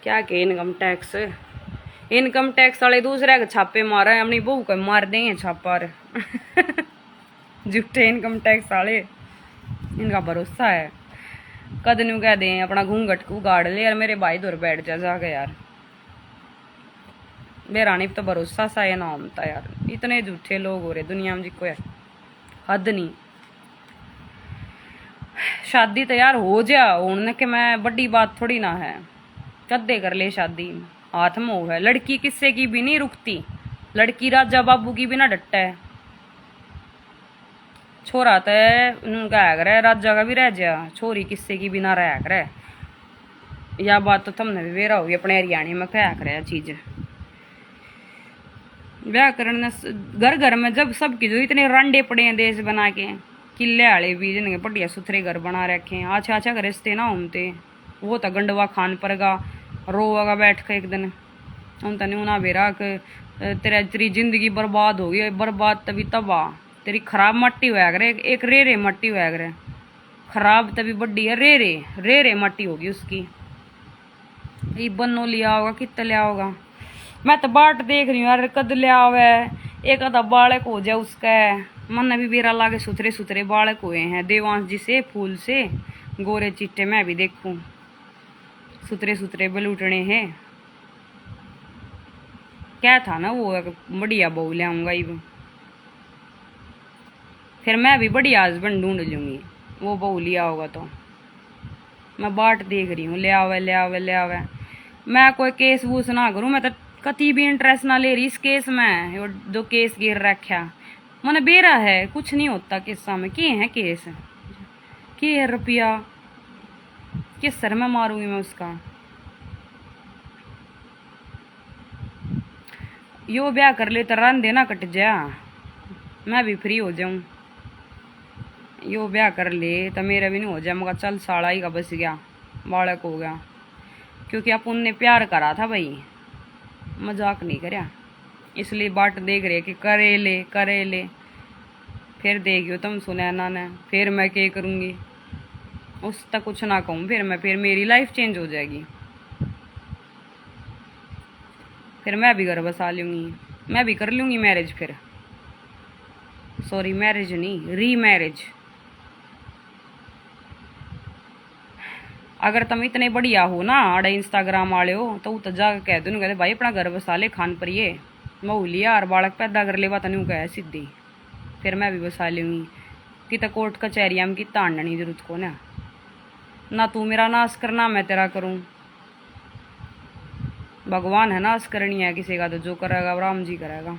क्या के इनकम टैक्स वाले दूसरे के छापे मारा है, अपनी बहू को मार देंगे छापा झूठे इनकम टैक्स वाले, इनका भरोसा है। कद न्यू कह दें अपना घूंघट को गाड़ ले यार, मेरे भाई दूर बैठ जा जाके यार, बेरानी तो भरोसा सा ये नाम था यार, इतने झूठे लोग हो रहे दुनिया में जी, कोई हद नहीं। शादी तो यार हो जा होने के मैं बड़ी बात थोड़ी ना है, कद्दे कर ले शादी, हाथ में हो है, लड़की किस्से की भी नहीं रुकती, लड़की राजा बाबू की भी ना डट्टा है, छोरा तो कहा करे राजा का भी रह जा, छोरी किस्से की भी ना रहा करे, यह बात तो तुमने भी वेरा होगी अपने हरियाणा में कहा करे चीज। व्याकरण घर घर में जब सबकी जो इतने रांडे पड़े हैं देश बना के, किले वाले भी जिनके बढ़िया सुथरे घर बना रखे हैं, अच्छा अच्छा के रिश्ते ना होते, वो तो गंडवा खान पड़ेगा रोगा बैठ के एक दिन, उन तने ना बेरा तेरी जिंदगी बर्बाद हो गई, बर्बाद तभी तबाह, तेरी खराब मट्टी हुआ करे, एक रेरे मट्टी हुआ करे, खराब तभी बड्डी है, रेरे मट्टी होगी उसकी, ये बनो लिया होगा कितना लिया होगा, मैं तो बाट देख रही हूँ यार, कद लिया हुआ है, एक आधा बालक हो जाए उसका, मन भी बेरा लागे, सुथरे सुथरे बालक हुए हैं देवांश जी से, फूल से गोरे चिट्टे, मैं भी देखूं सुथरे सुथरे बलूटने हैं, क्या था ना वो बढ़िया बहू ले आऊंगा, फिर मैं भी बढ़िया हस्बैंड ढूंढ लूंगी, वो बहू लिया होगा तो, मैं बाट देख रही हूँ, ले आवे। मैं कोई केस वूस ना करूँ, मैं तो कति भी इंटरेस्ट ना ले रही इस केस में, जो केस गिर रखा मैंने बेरा है, कुछ नहीं होता किस्सा में, के है केस, के है रुपया, किस सर में मारूंगी मैं उसका, यो ब्याह कर ले तो रन देना कट जा, मैं भी फ्री हो जाऊं, यो ब्याह कर ले तो मेरा भी नहीं हो जाए, मगर चल साड़ा ही का बस गया, बालक हो गया, क्योंकि अपन ने प्यार करा था भाई, मजाक नहीं करया, इसलिए बाट देख रहे कि करे ले, फिर देखियो तुम सुनैना ने, फिर मैं क्या करूँगी, उस तक कुछ ना कहूँ, फिर मेरी लाइफ चेंज हो जाएगी, फिर मैं भी घर बसा लूँगी, मैं भी कर लूँगी मैरिज, फिर सॉरी मैरिज नहीं री मैरिज, अगर तुम इतने बढ़िया हो ना अड़े इंस्टाग्राम वाले हो तो जाकर कह दो कहते भाई अपना घर बसा ले खान पर ये मऊली यार बालक पैदा कर ले बात नहीं कह सीधी फिर मैं भी बसा लूँगी कि तो कोर्ट कचहरिया में की ताड़ने जरूरत को ना तू मेरा नाश करना मैं तेरा करूँ। भगवान है नाश करनी है किसी का तो जो करेगा राम जी करेगा।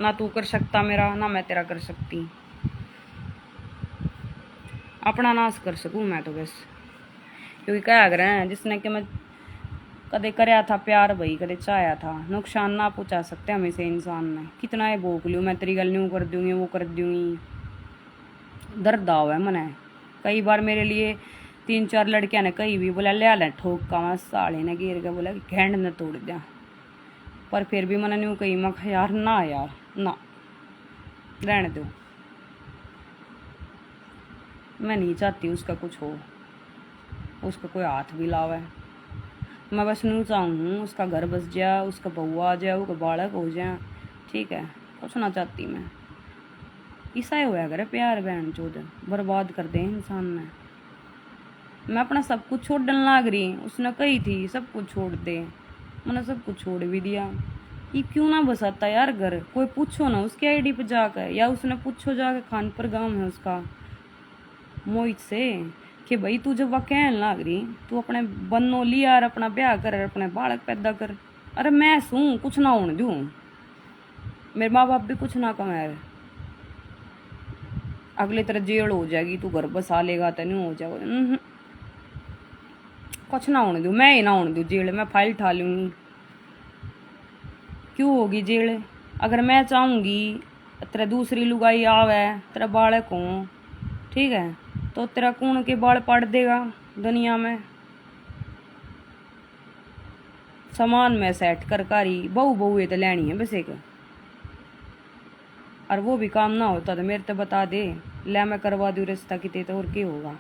ना तू कर सकता मेरा ना मैं तेरा कर सकती। अपना नाश कर सकूँ मैं तो बस क्योंकि क्या कर रहे हैं जिसने कि मैं कदे कराया था प्यार भाई कदे चाया था नुकसान ना पहुँचा सकते हमेशा इंसान ने कितना है भोग लूँ मैं तेरी गल न्यू कर दूँगी वो कर दूँगी। दर्द आओ है मने कई बार मेरे लिए 3-4 लड़कियां ने कहीं भी बोला ले ले ठोक का मैं साले ने गिर के बोला कि घेंड ने तोड़ दिया पर फिर भी मैंने न्यू कही मैं यार ना रहने दो। मैं नहीं चाहती उसका कुछ हो उसका कोई हाथ भी लावे मैं बस न्यू चाहूँ उसका घर बस जाए उसका बहू आ जाए उसका बालक हो जाए ठीक है कुछ ना चाहती मैं। ऐसा ही होया करे प्यार बहन चोद बर्बाद कर दे इंसान ने। मैं अपना सब कुछ छोड़ने लाग रही उसने कही थी सब कुछ छोड़ दे मैंने सब कुछ छोड़ भी दिया। ये क्यों ना बसाता यार घर कोई पूछो ना उसकी आईडी पे जाकर या उसने पूछो जाकर खान पर गाँव है उसका मोहित से कि भाई तू जब वह कहने लाग रही तू अपने बनो लिया और अपना ब्याह कर अपने बालक पैदा कर। अरे मैं सूँ कुछ ना होने दूँ मेरे माँ बाप भी कुछ ना कमाए अगले तरह जेल हो जाएगी तू घर बसा लेगा तो नहीं हो जाएगा कुछ ना होने दूँ मैं ही ना होने दूँ जेल मैं फाइल ठा लूँगी। क्यों होगी जेल अगर मैं चाहूँगी तेरा दूसरी लुगाई आवे तेरा बालक हो ठीक है तो तेरा कौन के बाल पाड़ देगा दुनिया में सामान में सेट कर कारी बहू तो लेनी है बस एक और वो भी काम ना होता तो मेरे तो बता दे ले मैं करवा दूँ रिश्ता किते तो और क्या होगा।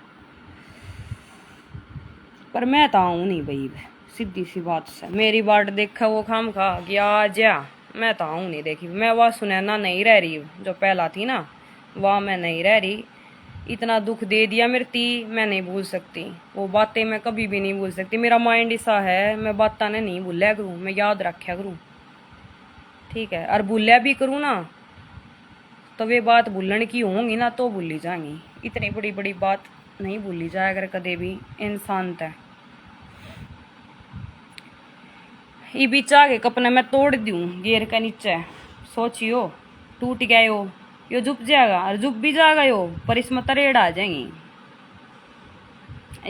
पर मैं तो आऊँ नहीं भाई सीधी सी बात से मेरी बाट देखा वो खाम खा गया जा मैं तो आऊँ नहीं देखी मैं वह सुनैना नहीं रह रही जो पहला थी ना वह मैं नहीं रह रही। इतना दुख दे दिया मेरी मैं नहीं भूल सकती वो बातें मैं कभी भी नहीं भूल सकती। मेरा माइंड ऐसा है मैं बातें नहीं भूलिया करूँ मैं याद रखा करूँ ठीक है और भूलिया भी करूँ ना तो वे बात भूलने की होंगी ना तो भूली जाएंगी। इतनी बड़ी बड़ी बात नहीं भूली जाए अगर कदे भी इंसान तय ये बीचा के कपने में तोड़ दूँ गेर के नीचे सोचियो टूट गए हो यो झुक जाएगा और झुक भी जाएगा यो पर इसमें तरेड़ आ जाएंगी।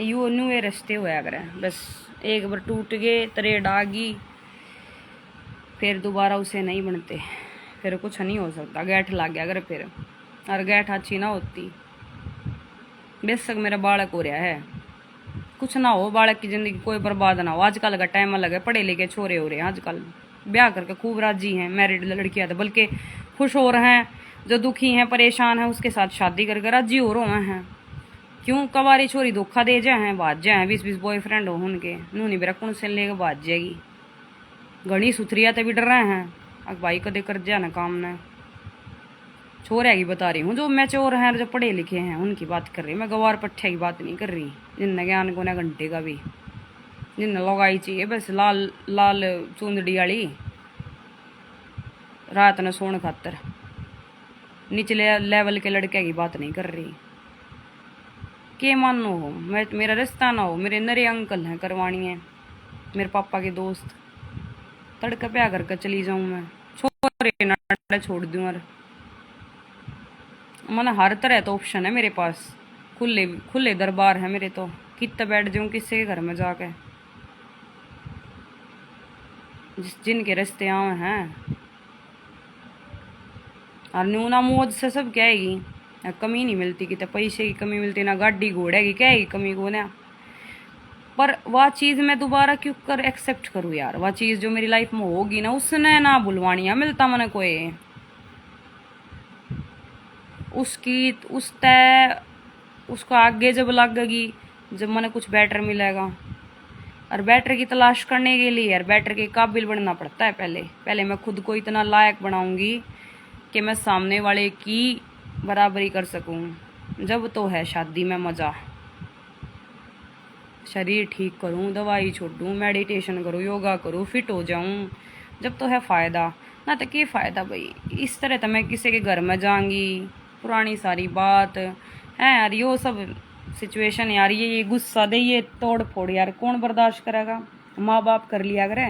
यो नुए रस्ते हुआ अगर बस एक बार टूट गए तरेड़ आ गई फिर दोबारा उसे नहीं बनते फिर कुछ नहीं हो सकता। गैठ लग गया अगर फिर और गैठ अच्छी ना होती बेशक मेरा बालक हो रहा है कुछ ना हो बालक की जिंदगी कोई बर्बाद ना हो। आजकल का टाइम अलग है पढ़े लिखे छोरे हो रहे हैं आजकल ब्याह करके खूब राजी हैं मैरिड लड़कियां तो बल्कि खुश हो रहे हैं जो दुखी हैं परेशान हैं उसके साथ शादी करके राजी हो रहे हैं। क्यों कवारी छोरी धोखा दे जाए हैं बाज जाए 20-20 बॉयफ्रेंड हो उनके नूनी मेरा कौन से लेके बाज जाएगी घनी सुथरिया तो भी डर रहे हैं अब भाई कदे कर जाए ना काम ने छोरे की बता रही हूँ जो मैच्योर हैं जो पढ़े लिखे हैं उनकी बात कर रही मैं गवार पट्ठे की बात नहीं कर रही जिनने ज्ञान को ना घंटे का भी जिनने लगाई चाहिए बस लाल लाल चूंदड़ी वाली रात न सोने खातर निचले लेवल के लड़के की बात नहीं कर रही। के मानो हो मैं मेरा रिश्ता ना हो मेरे नरे अंकल हैं करवानी है मेरे पापा के दोस्त तड़का प्यार करके चली जाऊँ मैं छोरे ना छोड़ दूँ और मैंने हर तरह तो ऑप्शन है मेरे पास खुले खुले दरबार है मेरे तो कितना बैठ जाऊँ किसी के घर में जाके जिनके रिश्ते आए हैं और न्यूना मौज से सब कहेगी कमी नहीं मिलती कि पैसे की कमी मिलती ना गाड़ी घोड़े की कहेगी कमी को ना पर वह चीज़ मैं दोबारा क्यों कर एक्सेप्ट करूँ यार वह चीज़ जो मेरी लाइफ में होगी ना उसने ना बुलवानिया मिलता मैंने कोई उसकी उस तय उसको आगे जब लगेगी जब मैंने कुछ बेटर मिलेगा और बेटर की तलाश करने के लिए यार बेटर के काबिल बनना पड़ता है पहले मैं खुद को इतना लायक बनाऊंगी कि मैं सामने वाले की बराबरी कर सकूं। जब तो है शादी में मज़ा शरीर ठीक करूं, दवाई छोड़ूं, मेडिटेशन करूं, योगा करूं, फिट हो जाऊं, जब तो है फ़ायदा। ना तो क्या फ़ायदा भाई, इस तरह तो मैं किसी के घर में जाऊंगी, पुरानी सारी बात है यार, यो सब सिचुएशन यार, ये गुस्सा दे, ये तोड़ फोड़ यार कौन बर्दाश्त करेगा। माँ बाप कर लिया करे,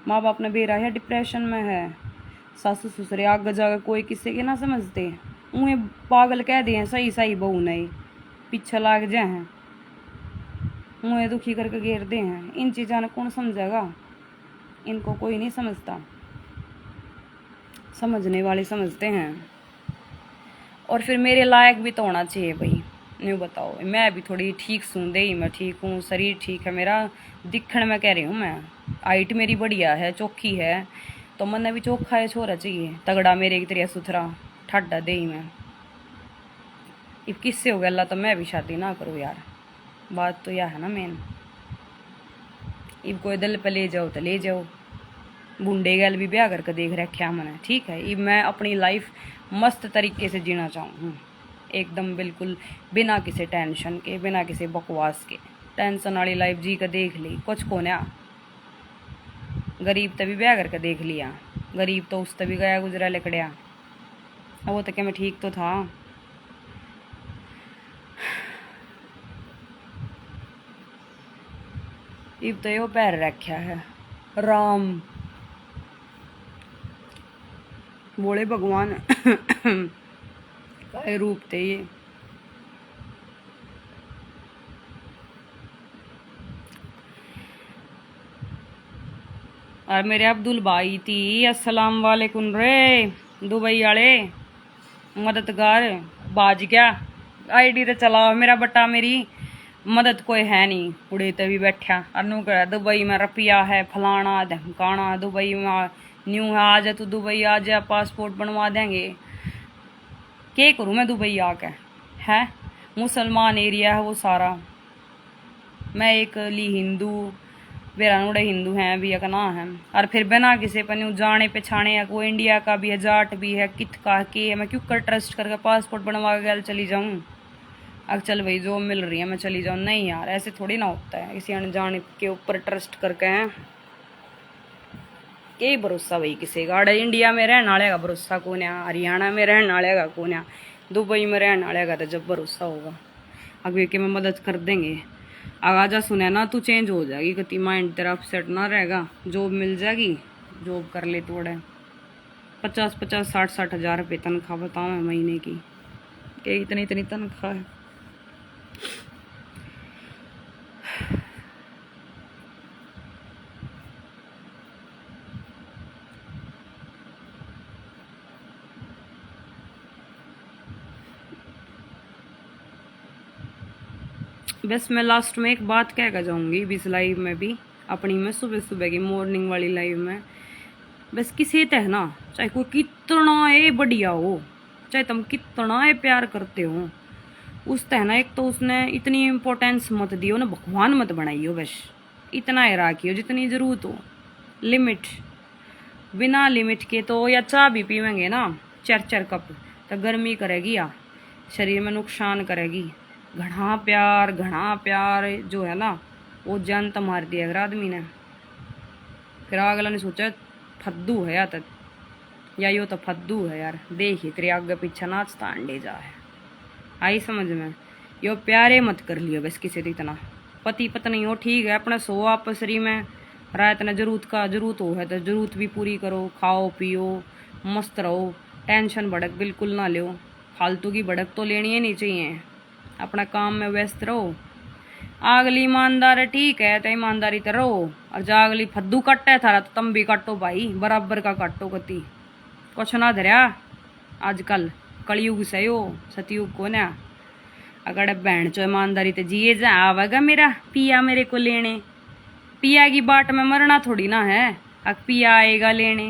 माँ बाप ने बेरा है डिप्रेशन में है, सासू ससुरे आगे जाकर कोई किसी के ना समझते, उन्हें पागल कह दिए सही सही बहू नहीं, पीछे लाग जाए हैं, उन्हें दुखी करके घेर दे हैं। इन चीज़ों ने कौन समझेगा, इनको कोई नहीं समझता, समझने वाले समझते हैं। और फिर मेरे लायक भी तो होना चाहिए भाई, नहीं बताओ, मैं भी थोड़ी ठीक सूंदे ही, मैं ठीक हूँ, शरीर ठीक है मेरा, दिखण में कह रही हूँ मैं, हाइट मेरी बढ़िया है, चौखी है, तो मन भी चोखा है छोरा चाहिए, तगड़ा मेरे की तरह सुथरा ठाडा दे ही मैं। अब किससे हो गया अल्लाह, तो मैं भी शादी ना करूँ यार, बात तो यह है ना मेन। अब कोई दिल पे ले जाओ तो ले जाओ, बूढ़े गल भी ब्याह करके देख रखा मैंने, ठीक है। अब मैं अपनी लाइफ मस्त तरीके से जीना चाहूँ, एकदम बिल्कुल बिना किसी टेंशन के, बिना किसी बकवास के। टेंशन वाली लाइफ जी का देख ली, कुछ को ना, गरीब तभी ब्याह करके देख लिया, गरीब तो उस तभी गया गुजरा लिकड़िया, वो तो क्या मैं ठीक तो था। इब तो यो पैर रखा है राम बोले भगवान का रूप थे ये। और मेरे अब्दुल भाई थी, अस्सलाम वालेकुम रे, दुबई वाले मददगार बाज गया, आईडी तो चलाओ मेरा बट्टा, मेरी मदद कोई है नहीं, उड़े तभी बैठा अनु कह दुबई में रुपया है, फलाना धमकाना, दुबई में न्यू है, आ जा तू दुबई आ जा, पासपोर्ट बनवा देंगे। क्या करूँ मैं दुबई आके, है मुसलमान एरिया है वो सारा, मैं एक ली हिंदू, मेरा नोड़े हिंदू हैं भी एक ना है, और फिर बिना किसी पर जाने पछाने है, कोई इंडिया का भी है, जाट भी है, कित का के मैं क्यों कर ट्रस्ट करके पासपोर्ट बनवा के चली जाऊँ। अब चल भाई जो मिल रही है मैं चली जाऊँ, नहीं यार ऐसे थोड़ी ना होता है, किसी अनजाने के ऊपर ट्रस्ट करके हैं, क्या भरोसा भाई किसी का। अरे इंडिया में रहने वाले का भरोसा कौन है, हरियाणा में रहने वाले का कौन है, दुबई में रहने वाले का तो जब भरोसा होगा, अगर के में मदद कर देंगे। आगाजा सुने ना तू चेंज हो जाएगी, कति माइंड तेरा अपसेट ना रहेगा, जॉब मिल जाएगी, जॉब कर ले थोड़े 50-50 60-60 हज़ार रुपये तनख्वाह बताओ मैं महीने की, क्या इतनी इतनी तनख्वाह है। बस मैं लास्ट में एक बात कह कर जाऊंगी इस लाइव में भी, अपनी में सुबह सुबह की मॉर्निंग वाली लाइव में, बस किसी है ना, चाहे कोई कितना ये बढ़िया हो, चाहे तुम कितना ये प्यार करते हो, उस है ना, एक तो उसने इतनी इम्पोर्टेंस मत दियो ना, भगवान मत बनाइयो, बस इतना ही राखियो जितनी ज़रूरत हो, लिमिट, बिना लिमिट के तो या चाय भी पीवेंगे ना 4-4 कप तो गर्मी करेगी या शरीर में नुकसान करेगी। घना प्यार जो है ना वो जान तो मार दिया अगर आदमी ने, फिर अगला ने सोचा फद्दू है या तक, या यो तो फद्दू है यार, देखिए तेरे आगे पीछे नाचता अंडे जा है, आई समझ में। यो प्यारे मत कर लियो बस किसी से, इतना पति पत्नी हो ठीक है, अपना सो आपसरी में रात ने जरूरत हो है तो जरूरत भी पूरी करो, खाओ पियो मस्त रहो, टेंशन भड़क बिल्कुल ना लो, फालतू की भड़क तो लेनी ही नहीं चाहिए, अपना काम में व्यस्त रहो। अगली ईमानदार है ठीक है तो ईमानदारी तो रहो, और जो अगली फद्दू कट्टा है थारा तो तुम भी काटो भाई, बराबर का काटो, कति कुछ ना धरिया आजकल कलयुग से हो, सतयुग को ना। अगर बहन चो ईमानदारी तो जिए जा आवेगा मेरा पिया मेरे को लेने, पिया की बाट में मरना थोड़ी ना है, अब पिया आएगा लेने।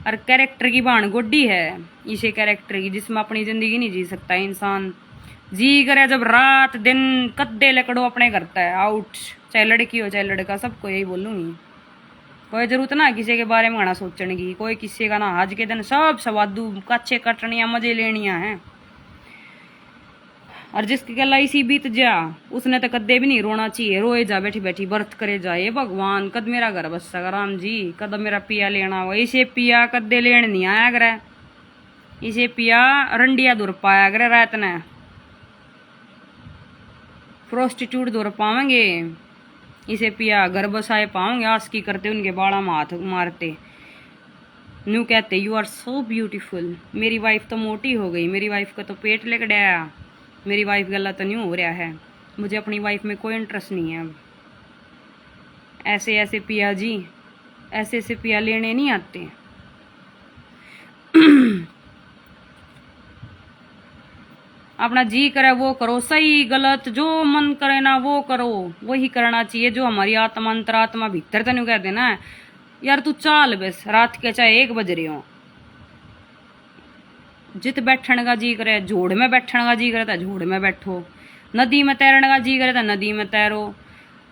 और कैरेक्टर की बाण गोड्डी है इसे कैरेक्टर की, जिसमें अपनी जिंदगी नहीं जी सकता इंसान, जी करे जब रात दिन कद्दे लकड़ो अपने करता है आउट, चाहे लड़की हो चाहे लड़का, सबको यही बोलूंगी। कोई जरूरत ना किसी के बारे में गाना सोचने की, कोई किसी का ना, आज के दिन सब सवादू कच्चे कटनिया मजे लेनिया है। और जिसकी गला इसी बीत जा उसने तो कदे भी नहीं रोना चाहिए, रोए जा बैठी बैठी व्रत करे जाए भगवान कद मेरा घर बसेगा राम जी, कद मेरा पिया लेना हुआ। इसे पिया कदे लेन नहीं आया करे, इसे पिया रंडिया दूर पाया करे, रात ने प्रोस्टिट्यूट दूर पावेंगे, इसे पिया घर बसाए पाओगे, आस्की करते उनके बाड़ा में हाथ मारते न्यू कहते यू आर सो ब्यूटीफुल। मेरी वाइफ तो मोटी हो गई, मेरी वाइफ का तो पेट लेकर आया, मेरी वाइफ गला तो नहीं हो रहा है, मुझे अपनी वाइफ में कोई इंटरेस्ट नहीं है अब। ऐसे ऐसे पिया जी, ऐसे ऐसे पिया लेने नहीं आते। अपना जी करे वो करो, सही गलत जो मन करे ना वो करो, वही करना चाहिए जो हमारी आत्मा अंतरात्मा भीतर तेन कह देना यार तू चाल बस, रात के चाहे 1 बज रहे हो, जित बैठने का जी करे, झोड़ में बैठने का जी करे तो झोड़ में बैठो, नदी में तैरने का जी करे तो नदी में तैरो।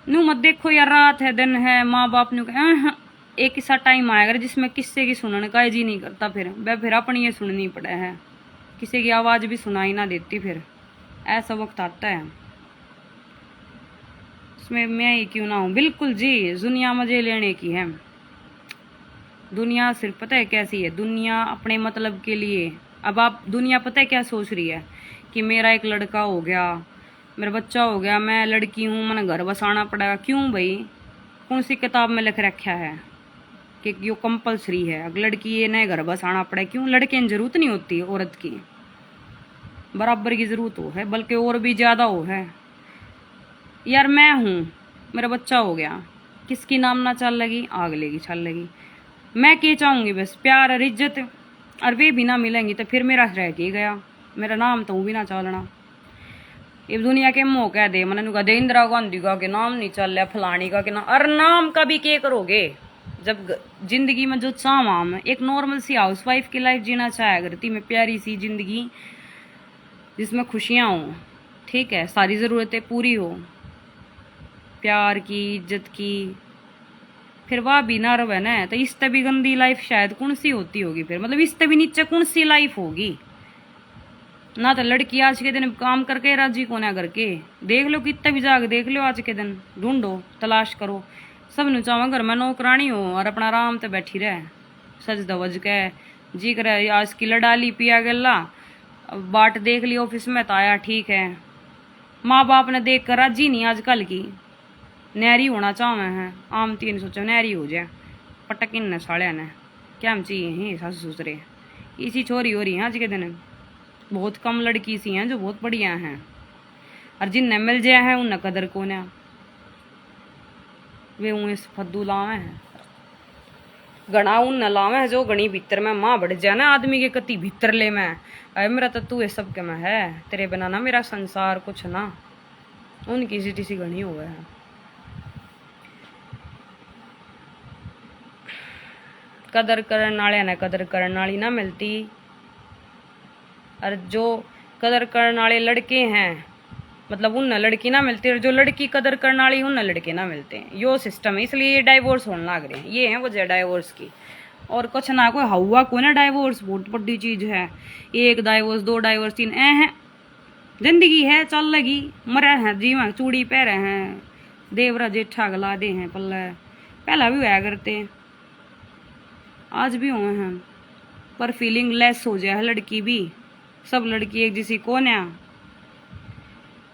नू मत देखो यार रात है दिन है, माँ बाप ने एक ऐसा टाइम आएगा जिसमें किस्से की सुनने का जी नहीं करता, फिर अपनी ये सुननी पड़े है, किसी की आवाज भी सुनाई ना देती, फिर ऐसा वक्त आता है उसमें मैं ही क्यों ना हूँ। बिल्कुल जी, दुनिया मजे लेने की है, दुनिया सिर्फ पता है कैसी है, दुनिया अपने मतलब के लिए। अब आप दुनिया पता है क्या सोच रही है कि मेरा एक लड़का हो गया, मेरा बच्चा हो गया, मैं लड़की हूँ, मैंने घर बसाना पड़ेगा। क्यों भाई, कौन सी किताब में लिख रखा है कि यो कंपलसरी है, अगर लड़की ये नए घर बसाना पड़े? क्यों, लड़के की जरूरत नहीं होती औरत की, बराबर की जरूरत हो है, बल्कि और भी ज्यादा हो है। यार मैं हूँ, मेरा बच्चा हो गया, किसकी नाम ना चल लगी, आग लेगी चल लगी। मैं क्या चाहूंगी बस प्यार और इज्जत, और वे भी ना मिलेंगी तो फिर मेरा रह के गया, मेरा नाम तो भी ना चलना। ये दुनिया के मोह कह दे, मैंने कहा दे इंदिरा गांधी का के नाम नहीं चल रहा, फलानी का के नाम, और नाम का भी क्या करोगे जब जिंदगी में जो चाहवा मैं एक नॉर्मल सी हाउस वाइफ की लाइफ जीना चाहे करती मैं, प्यारी सी जिंदगी जिसमें खुशियां हो, ठीक है, सारी जरूरतें पूरी हो, प्यार की इज्जत की, फिर वह भी ना रहे ना तो इससे भी गंदी लाइफ शायद कौन सी होती होगी, फिर मतलब इससे भी नीचे कौन सी लाइफ होगी ना। तो लड़की आज के दिन काम करके राजी को ना करके देख लो, कितना भी जाग देख लो, आज के दिन ढूंढो तलाश करो, सब नु चाहो घर में नौकरानी हो और अपना आराम से बैठी रहे, सज दवज के जी करे। आज की लड़ाली पिया गला बाट देख ली ऑफिस में तो आया, ठीक है, माँ बाप ने देख कर राजी नहीं आजकल की, नहरी होना चाहे हैं, आम तीन सोचो नहरी हो जाए, पटक इन साड़िया ने क्या चाहिए हैं सास ससुरे, इसी छोरी हो रही है आज के दिन। बहुत कम लड़की सी हैं जो बहुत बढ़िया हैं, और जिन्हें मिल जाए हैं उन्हें कदर को ना, वे उन्हें फद्दू लावे हैं, गणा उन लावे है जो गणी भीतर में माँ बढ़ जाए ना आदमी के कति भीतर ले मैं, अरे मेरा तो तू ये सब के में है, तेरे बिना ना मेरा संसार कुछ ना, उनकी सीटी सी गणी हुआ है। कदर करने वाले ने कदर करने वाली ना मिलती, और जो कदर करने वाले लड़के हैं मतलब उन लड़की ना मिलती, और जो लड़की कदर करने वाली उन लड़के ना मिलते हैं। यो सिस्टम है, इसलिए डाइवोर्स होने लग रहे हैं, ये है वजह डाइवोर्स की, और कुछ ना कोई हवा को ना। डाइवोर्स बहुत बड़ी चीज है, 1 डाइवोर्स 2 डाइवोर्स 3 है, जिंदगी है चल लगी, मरे हैं जीवा चूड़ी पहरे हैं, देवरा जेठा गला दे हैं पल्ले, पहला भी हुआ करते हैं, आज भी हुए हैं, पर फीलिंग लेस हो जाए लड़की भी, सब लड़की एक जैसी कौन है,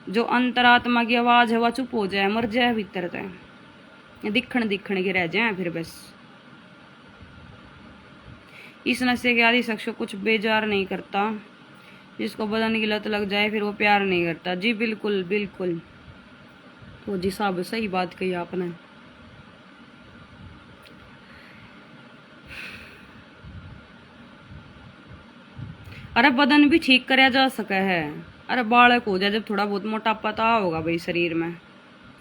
जो अंतरात्मा की आवाज है वह चुप हो जाए, मर जाए भीतर तक, दिखण दिखण के रह जाए फिर बस। इस नशे के आदि शख्स को कुछ बेजार नहीं करता, जिसको बदन की लत लग जाए फिर वो प्यार नहीं करता। जी बिल्कुल बिल्कुल, तो जी साहब सही बात कही आपने। अरे बदन भी ठीक कराया जा सका है, अरे बालक हो जाए जब थोड़ा बहुत मोटापा तो होगा भाई शरीर में,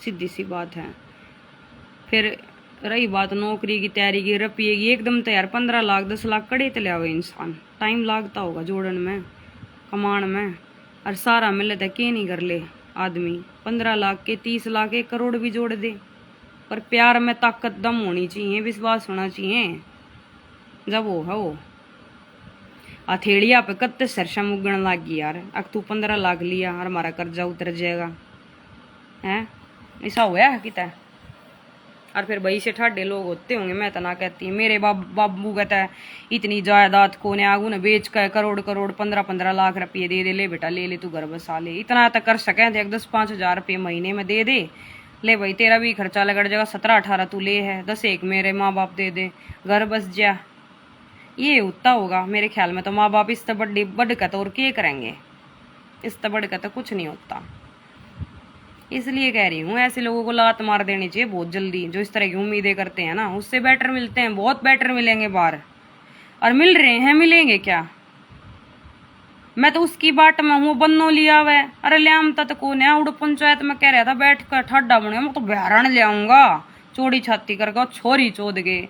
सीधी सी बात है। फिर रही बात नौकरी की तैयारी की, रुपये की एकदम तैयार 15 लाख 10 लाख कड़े तले हुए इंसान, टाइम लागता होगा जोड़न में कमान में, और सारा मिले तो के नहीं कर ले आदमी, 15 लाख के 30 लाख 1 करोड़ भी जोड़ दे, पर प्यार में ताकत दम होनी चाहिए, विश्वास होना चाहिए, जब वो है वो। हथेलिया पे कत्ते सरसा मुगन लग गई यार। अब तू 15 लाख लिया और हमारा कर्जा उतर जाएगा हैं, ऐसा हुआ है कितना। और फिर भाई से ठाडे लोग होते होंगे, मैं तो ना कहती। मेरे बाबू कहता है इतनी जायदाद को ने आगू ने बेच कर करोड़ करोड़ 15-15 लाख रुपये दे दे, ले बेटा ले ले तू घर बसा ले। इतना तक कर सके थे 10-5 हजार रुपये महीने में दे दे, ले भाई तेरा भी खर्चा लगड़ जाएगा। 17-18 तू ले है, 10 एक मेरे माँ बाप दे दे, घर बस जा। ये होता होगा मेरे ख्याल में तो। माँ बाप इस बड़ी बढ़ का तो और क्या करेंगे, इस बढ़ का तो कुछ नहीं होता। इसलिए कह रही हूँ ऐसे लोगों को लात मार देनी चाहिए बहुत जल्दी, जो इस तरह की उम्मीदें करते हैं ना। उससे बेटर मिलते हैं, बहुत बेटर मिलेंगे बाहर, और मिल रहे हैं, मिलेंगे क्या। मैं तो उसकी बाट में हूँ, बन्नो लिया हुआ है। अरे ले आमता तो कौन है, उड़ पंचायत में कह रहा था बैठ कर ठाडा बने, मैं तो बहरण ले आऊंगा चोड़ी छाती करके छोरी चोद के।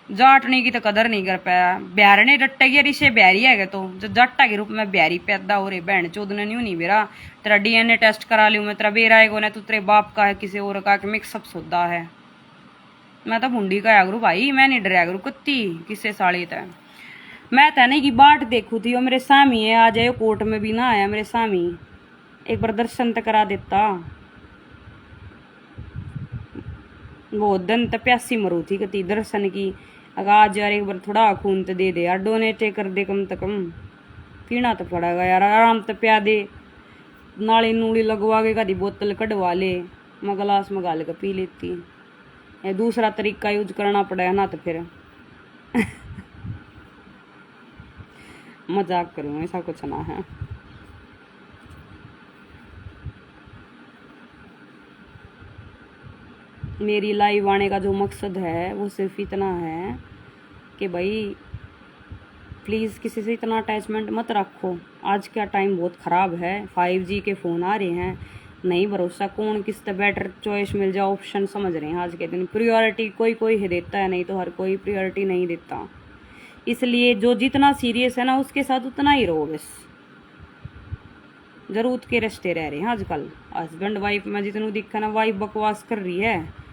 जाटने की तो कदर नहीं कर पाया, ब्यारने डट्टा की रिशे ब्यारी है तो जो जट्टा के रूप में ब्यारी पैदा हो रहे। बहन चोदने नहीं बेरा, तेरा DNA टेस्ट करा लूँ मैं, तेरा बेरा है ना, तू तेरे बाप का है किसी और का, मिक्सअप सौदा है। मैं तो भुंडी का गुरु भाई, मैं नहीं डरा गुरु कुत्ती किससे साड़ी तय। मैं तैने की बाट देखू थी, और मेरे सामी है, आ जाए कोर्ट में भी ना आया मेरे सामी, एक बार दर्शन तक करा देता। वो दिन तो प्यासी मरू थी कती दर्शन की। अगर आज यार एक बार थोड़ा खून तो दे दे यार, डोनेट कर दे कम से कम, पीना तो पड़ेगा यार, आराम तो प्या दे। नाली नूली लगवा के कभी बोतल कढ़वा ले, मैं गिलास में गाल के पी लेती। ये दूसरा तरीका यूज करना पड़ेगा ना तो फिर मजाक करूँ, ऐसा कुछ ना है। मेरी लाइव आने का जो मकसद है वो सिर्फ इतना है कि भाई प्लीज़ किसी से इतना अटैचमेंट मत रखो। आज का टाइम बहुत ख़राब है, 5G के फ़ोन आ रहे हैं, नहीं भरोसा कौन किस तरह बेटर चॉइस मिल जाए, ऑप्शन समझ रहे हैं आज के दिन। प्रायोरिटी कोई कोई ही देता है, नहीं तो हर कोई प्रायोरिटी नहीं देता। इसलिए जो जितना सीरियस है ना उसके साथ उतना ही रहो बस। जरूरत के रिश्ते रह रहे हैं आजकल, हस्बैंड वाइफ में जितनू दिखा ना, वाइफ बकवास कर रही है,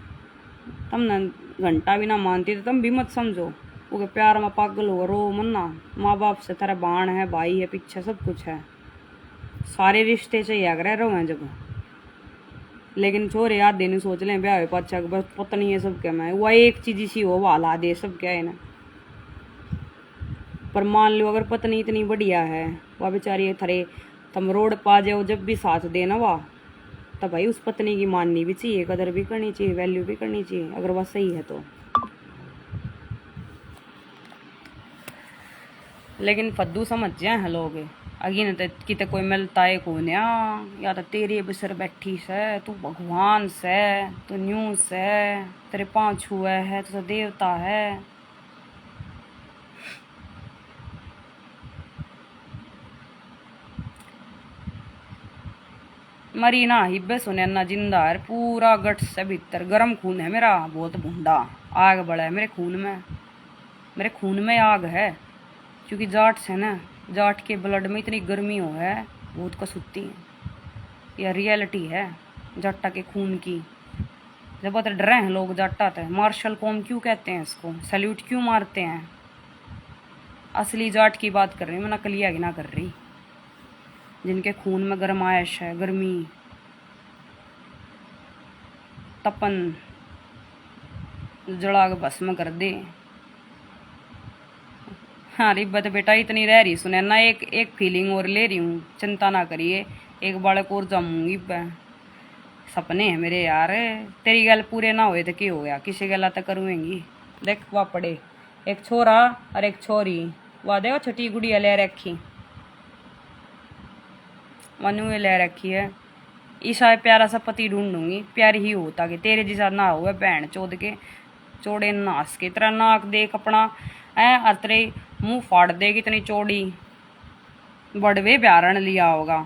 तुम ना घंटा भी ना मानती तो तुम भी मत समझो। वो प्यार में पागल हो रो मन्ना, माँ बाप से तेरा बाण है, भाई है, पीछे सब कुछ है, सारे रिश्ते चाहिए अगर रो हैं जब। लेकिन छोरे याद देने सोच लें ब्याह पाचा बस पत्नी है सबके में, वह एक चीज सी हो वाला दे सब क्या है ना। पर मान लो अगर पत्नी इतनी बढ़िया है, वह बेचारी थरे तुम रोड पा जाओ जब भी साथ देना वाह, तो भाई उस पत्नी की माननी भी चाहिए, कदर भी करनी चाहिए, वैल्यू भी करनी चाहिए, अगर वह सही है तो। लेकिन फद्दू समझ जाए हैं लोग, अगी तो किते कोई मिलता है कौन या तो तेरे बसर बैठी से, तू भगवान से, तू न्यू से, तेरे पाँच हुआ है तो देवता है। मरी ना हिब्बे सुने ना जिंदा है, पूरा गट से भीतर गर्म खून है मेरा, बहुत भूंडा आग बड़ा है मेरे खून में, मेरे खून में आग है। क्योंकि जाट से ना, जाट के ब्लड में इतनी गर्मी हो है, बहुत कसूती है, यह रियलिटी है जाटा के खून की। जब बहुत डरे हैं लोग जाटा थे, मार्शल कौम क्यों कहते हैं इसको, सैल्यूट क्यों मारते हैं। असली जाट की बात कर रही हूँ मैं, नकलिया की ना कर रही, जिनके खून में गर्माइश है, गर्मी, तपन जला के भस्म कर दे। हाँ रिब्बत बेटा इतनी रह रही सुने ना, एक फीलिंग और ले रही हूँ, चिंता ना करिए, एक बालक और जमूंगी। सपने हैं मेरे यार, तेरी गल पूरे ना हुए तो क्या हो गया, किसी गला तो करूँगी। देख वह पड़े एक छोरा और एक छोरी, वह देखो छोटी गुड़िया ले रखी, मनु ले रखी है। ईसा प्यारा सा पति ढूंढूंगी, प्यारी ही हो, ताकि तेरे जैसा ना हुआ बहन चोद के चौड़े नास के तरह। नाक देख अपना ऐ अतरे मुंह फाड़ देगी इतनी चौड़ी, बड़वे ब्यारण लिया होगा।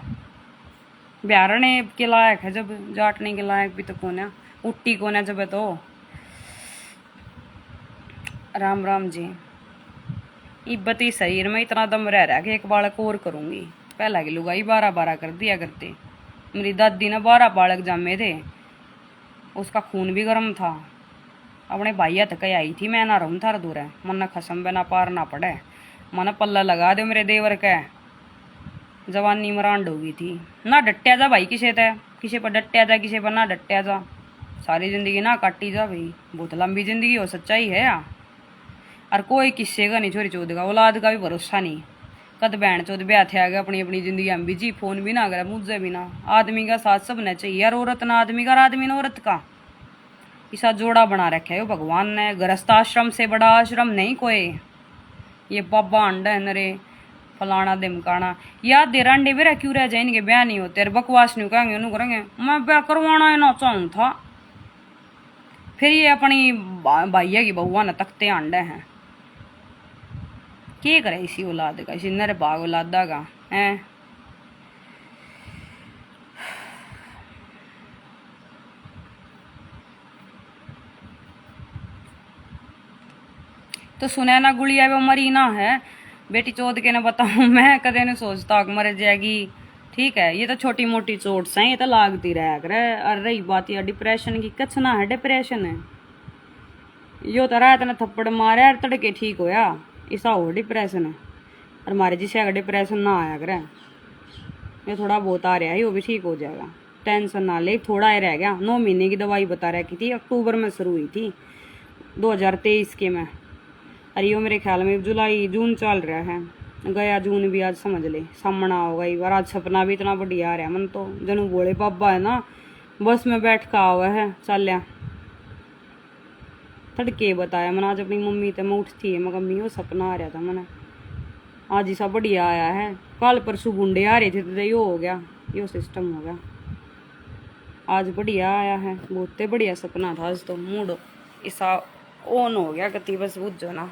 ब्यारने के लायक है जब, जाटने के लायक भी तो कौन है, उट्टी कौन है जब है तो। राम राम जी। इब्बती शरीर में इतना दम रह रहा है कि एक बालक और करूंगी। पहला की लुगाई 12-12 कर दिया करते, मेरी दादी ने 12 बालक जमे थे, उसका खून भी गर्म था। अपने भाइया तक आई थी, मैं ना रहूँ थार दूर है, मन न खसम बना पार ना पड़े, माना पल्ला लगा दो मेरे देवर का, जवानी मरांड हो गई थी। ना डट्या जा भाई किसे तय, किसी पर डट्या जा, किसी पर ना डट्या जा, सारी जिंदगी ना काटी जा भाई। बहुत लंबी जिंदगी हो, सच्चाई है यार। और कोई किस्से का नहीं, छोरी चौध का औलाद का भी भरोसा नहीं। कद बहन चौध ब्याह थे आ गए अपनी अपनी जिंदगी हम बिजी, फोन भी ना करे मुझे भी ना। आदमी का साथ सब न चाहिए यार, औरत ना आदमी का, आदमी ना औरत का। ऐसा जोड़ा बना रखा है भगवान ने। गृहस्थ आश्रम से बड़ा आश्रम नहीं कोई। ये बाबा अंडा है नरे फलाना दिमकाना याद दे रंडे बेरा क्यों रह जाए, इनके ब्याह नहीं होते, बकवास नहीं कहेंगे उन्होंने करेंगे मैं ब्याह करवाना है ना चाहूँ था। फिर ये अपनी भाइया की बहुआ न तकते अंडे हैं। क्या करे इसी औलाद का, इसी नर भाग औलादा का है। तो सुने ना गुड़िया वो मरी ना है, बेटी चौथ के ना बताऊं मैं कदे नहीं सोचता कि मर जाएगी। ठीक है, ये तो छोटी मोटी चोट से ये तो लागती रह करे। और रही बात या डिप्रेशन की, कछ ना है डिप्रेशन है यो तो रात ने थप्पड़ मारे और तड़के ठीक होया, ऐसा हो डिप्रेशन है। और हमारे जिसे अगर डिप्रेशन ना आया करे, ये थोड़ा बहुत आ रहा है वो भी ठीक हो जाएगा, टेंशन ना ले। थोड़ा ही रह गया, 9 महीने की दवाई बता रखी थी, अक्टूबर में शुरू हुई थी 2023 के में। अरे यो मेरे ख्याल में जुलाई जून चल रहा है, गया जून भी आज समझ ले सामना होगा। एक बार आज सपना भी इतना बढ़िया आ रहा है मन तो, जनू बोले बाबा है ना बस में बैठ का हुआ है चल तड़के बताया मैंने। आज अपनी मम्मी तो मैं उठती है मगर मम्मी वो सपना आ रहा था मैंने, आज ही सब बढ़िया आया है। कल परसों गुंडे आ रहे थे तो यो हो गया, यो सिस्टम हो गया। आज बढ़िया आया है, बहुत बढ़िया सपना था आज तो। मूड ऐसा ऑन हो गया कति, बस बुझो ना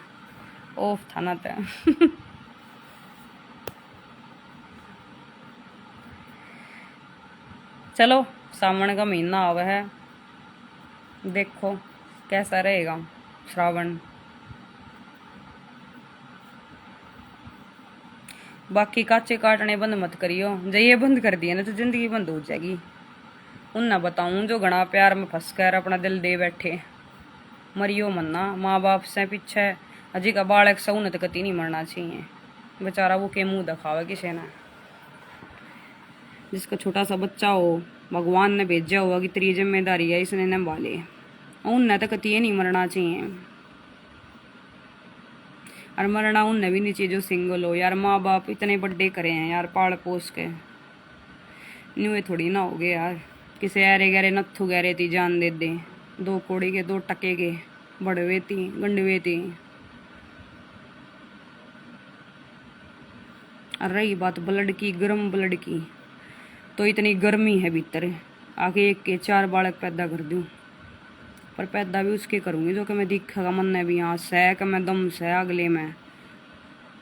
ऑफ था ना तो चलो सावन का महीना आवा है, देखो कैसा रहेगा श्रावण। बाकी काचे काटने बंद मत करियो, जब ये बंद कर दिया ना तो जिंदगी बंद हो जाएगी। उन ना बताऊं जो घना प्यार में फंस कर अपना दिल दे बैठे, मरियो मरना माँ बाप से पीछे। अजी का बालक सऊन तो कति नहीं मरना चाहिए बेचारा, वो के मुंह दिखावे किसी ने। जिसका छोटा सा बच्चा हो भगवान ने भेजा हुआ कि तेरी जिम्मेदारी है इसने निभाले, उनने तो कति नहीं मरना चाहिए। और मरना उनने भी नहीं चाहिए जो सिंगल हो यार। माँ बाप इतने बड़े करे हैं यार पाल पोस के, न्यू थोड़ी ना हो गए यार। किसे ऐरे गहरे नत्थु गहरे थी जान दे दे, 2 कोड़ी के 2 टके के बड़वे थी गंडवे थी। और रही बात ब्लड की, गर्म ब्लड की, तो इतनी गर्मी है भीतर आके एक के 4 बालक पैदा कर दूं। पर पैदा भी उसके करूँगी जो कि मैं दिखेगा मन ने भी यहाँ सह कि मैं दम से अगले में,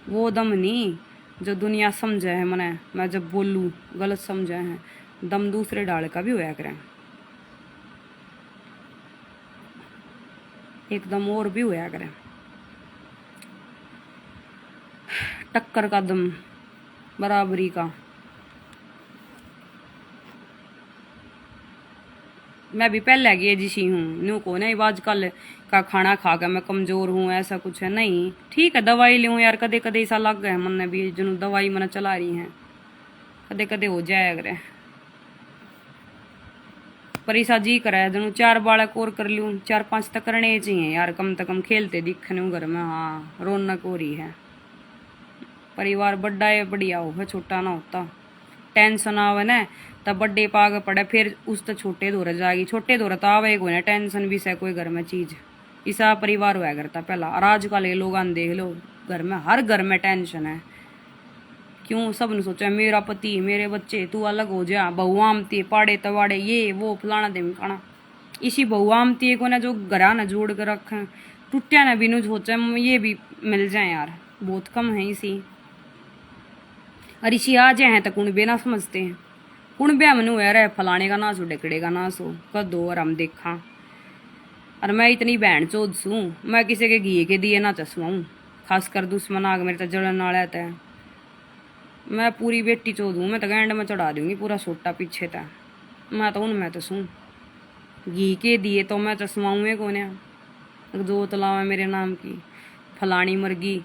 वो दम नहीं जो दुनिया समझे है मने। मैं जब बोलूँ गलत समझे हैं, दम दूसरे डाल का भी होया करें, एकदम और भी होया करें। टक्कर का दम, बराबरी का। मैं भी पहले की जिसी हूँ, न्यू को नहीं आजकल का खाना खा कर मैं कमजोर हूँ ऐसा कुछ है नहीं। ठीक है दवाई लूँ यार, कदे कदे ऐसा लग गया मन ने भी जनू दवाई मैंने चला रही है, कदे कदे हो जाए अगर। पर ऐसा जी करे जनू 4 बालक और कर लूँ, 4-5 तक करने चाहिए यार कम से कम, खेलते दिखने घर में हाँ रौनक हो रही है। परिवार बड़ा है बढ़िया हो, छोटा ना होता। टेंशन आवे न तब बड्डे पाग पड़े, फिर उस तो छोटे दौरे जाएगी, छोटे दौरे तो आवे कोई ना टेंशन भी से कोई घर में चीज। ऐसा परिवार हुआ करता पहला। और आजकल ये लोग देख लो घर में, हर घर में टेंशन है। क्यों सब ने सोचा मेरा पति मेरे बच्चे तू अलग हो जा, बहू आमती पाड़े तवाड़े ये वो फलाना दिमकाना। इसी बहू आमती को ना जो घरा न जोड़ कर रखे, टूटिया न भी नु सोचा ये भी मिल जाए यार, बहुत कम है इसी। और इसी आ जाए हैं तो कुणबे ना समझते हैं, कुणबे मनु यार फलाने का नास हो ढेकड़े का नास हो कदो और हम देखा। और मैं इतनी बहन चोद सूँ, मैं किसी के घी के दिए ना चसवाऊँ, खासकर दुश्मन आग मेरे तो जलन वाला है। मैं पूरी बेटी चोद हूँ, मैं तो गैंड में चढ़ा दूंगी पूरा सोटा पीछे तक। मैं तो उनमें तो सूँ घी के दिए तो मैं चसवाऊँ कौन है, जो तलाव है मेरे नाम की फलानी मुर्गी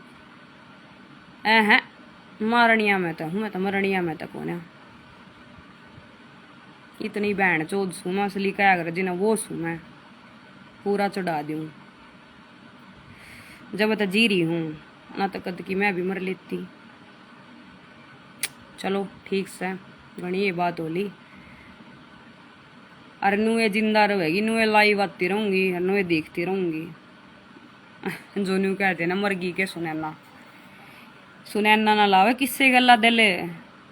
ऐ है मारनिया में तो हूँ, मैं तो मरनिया में तो कौन है। इतनी बहन चोद सू मैं, असली क्या कर जिन्हें वो सू मैं, पूरा चढ़ा दूँ जब तो जी रही हूँ ना, तो कद की मैं भी मर लेती। चलो ठीक से घनी ये बात होली, अरे नुए जिंदा रहेगी, नुए लाइव आती रहूंगी, नुए देखती रहूंगी। जो न्यू कहते ना मरगी के सुनैना, सुनैना ना लावे किससे गला दिले,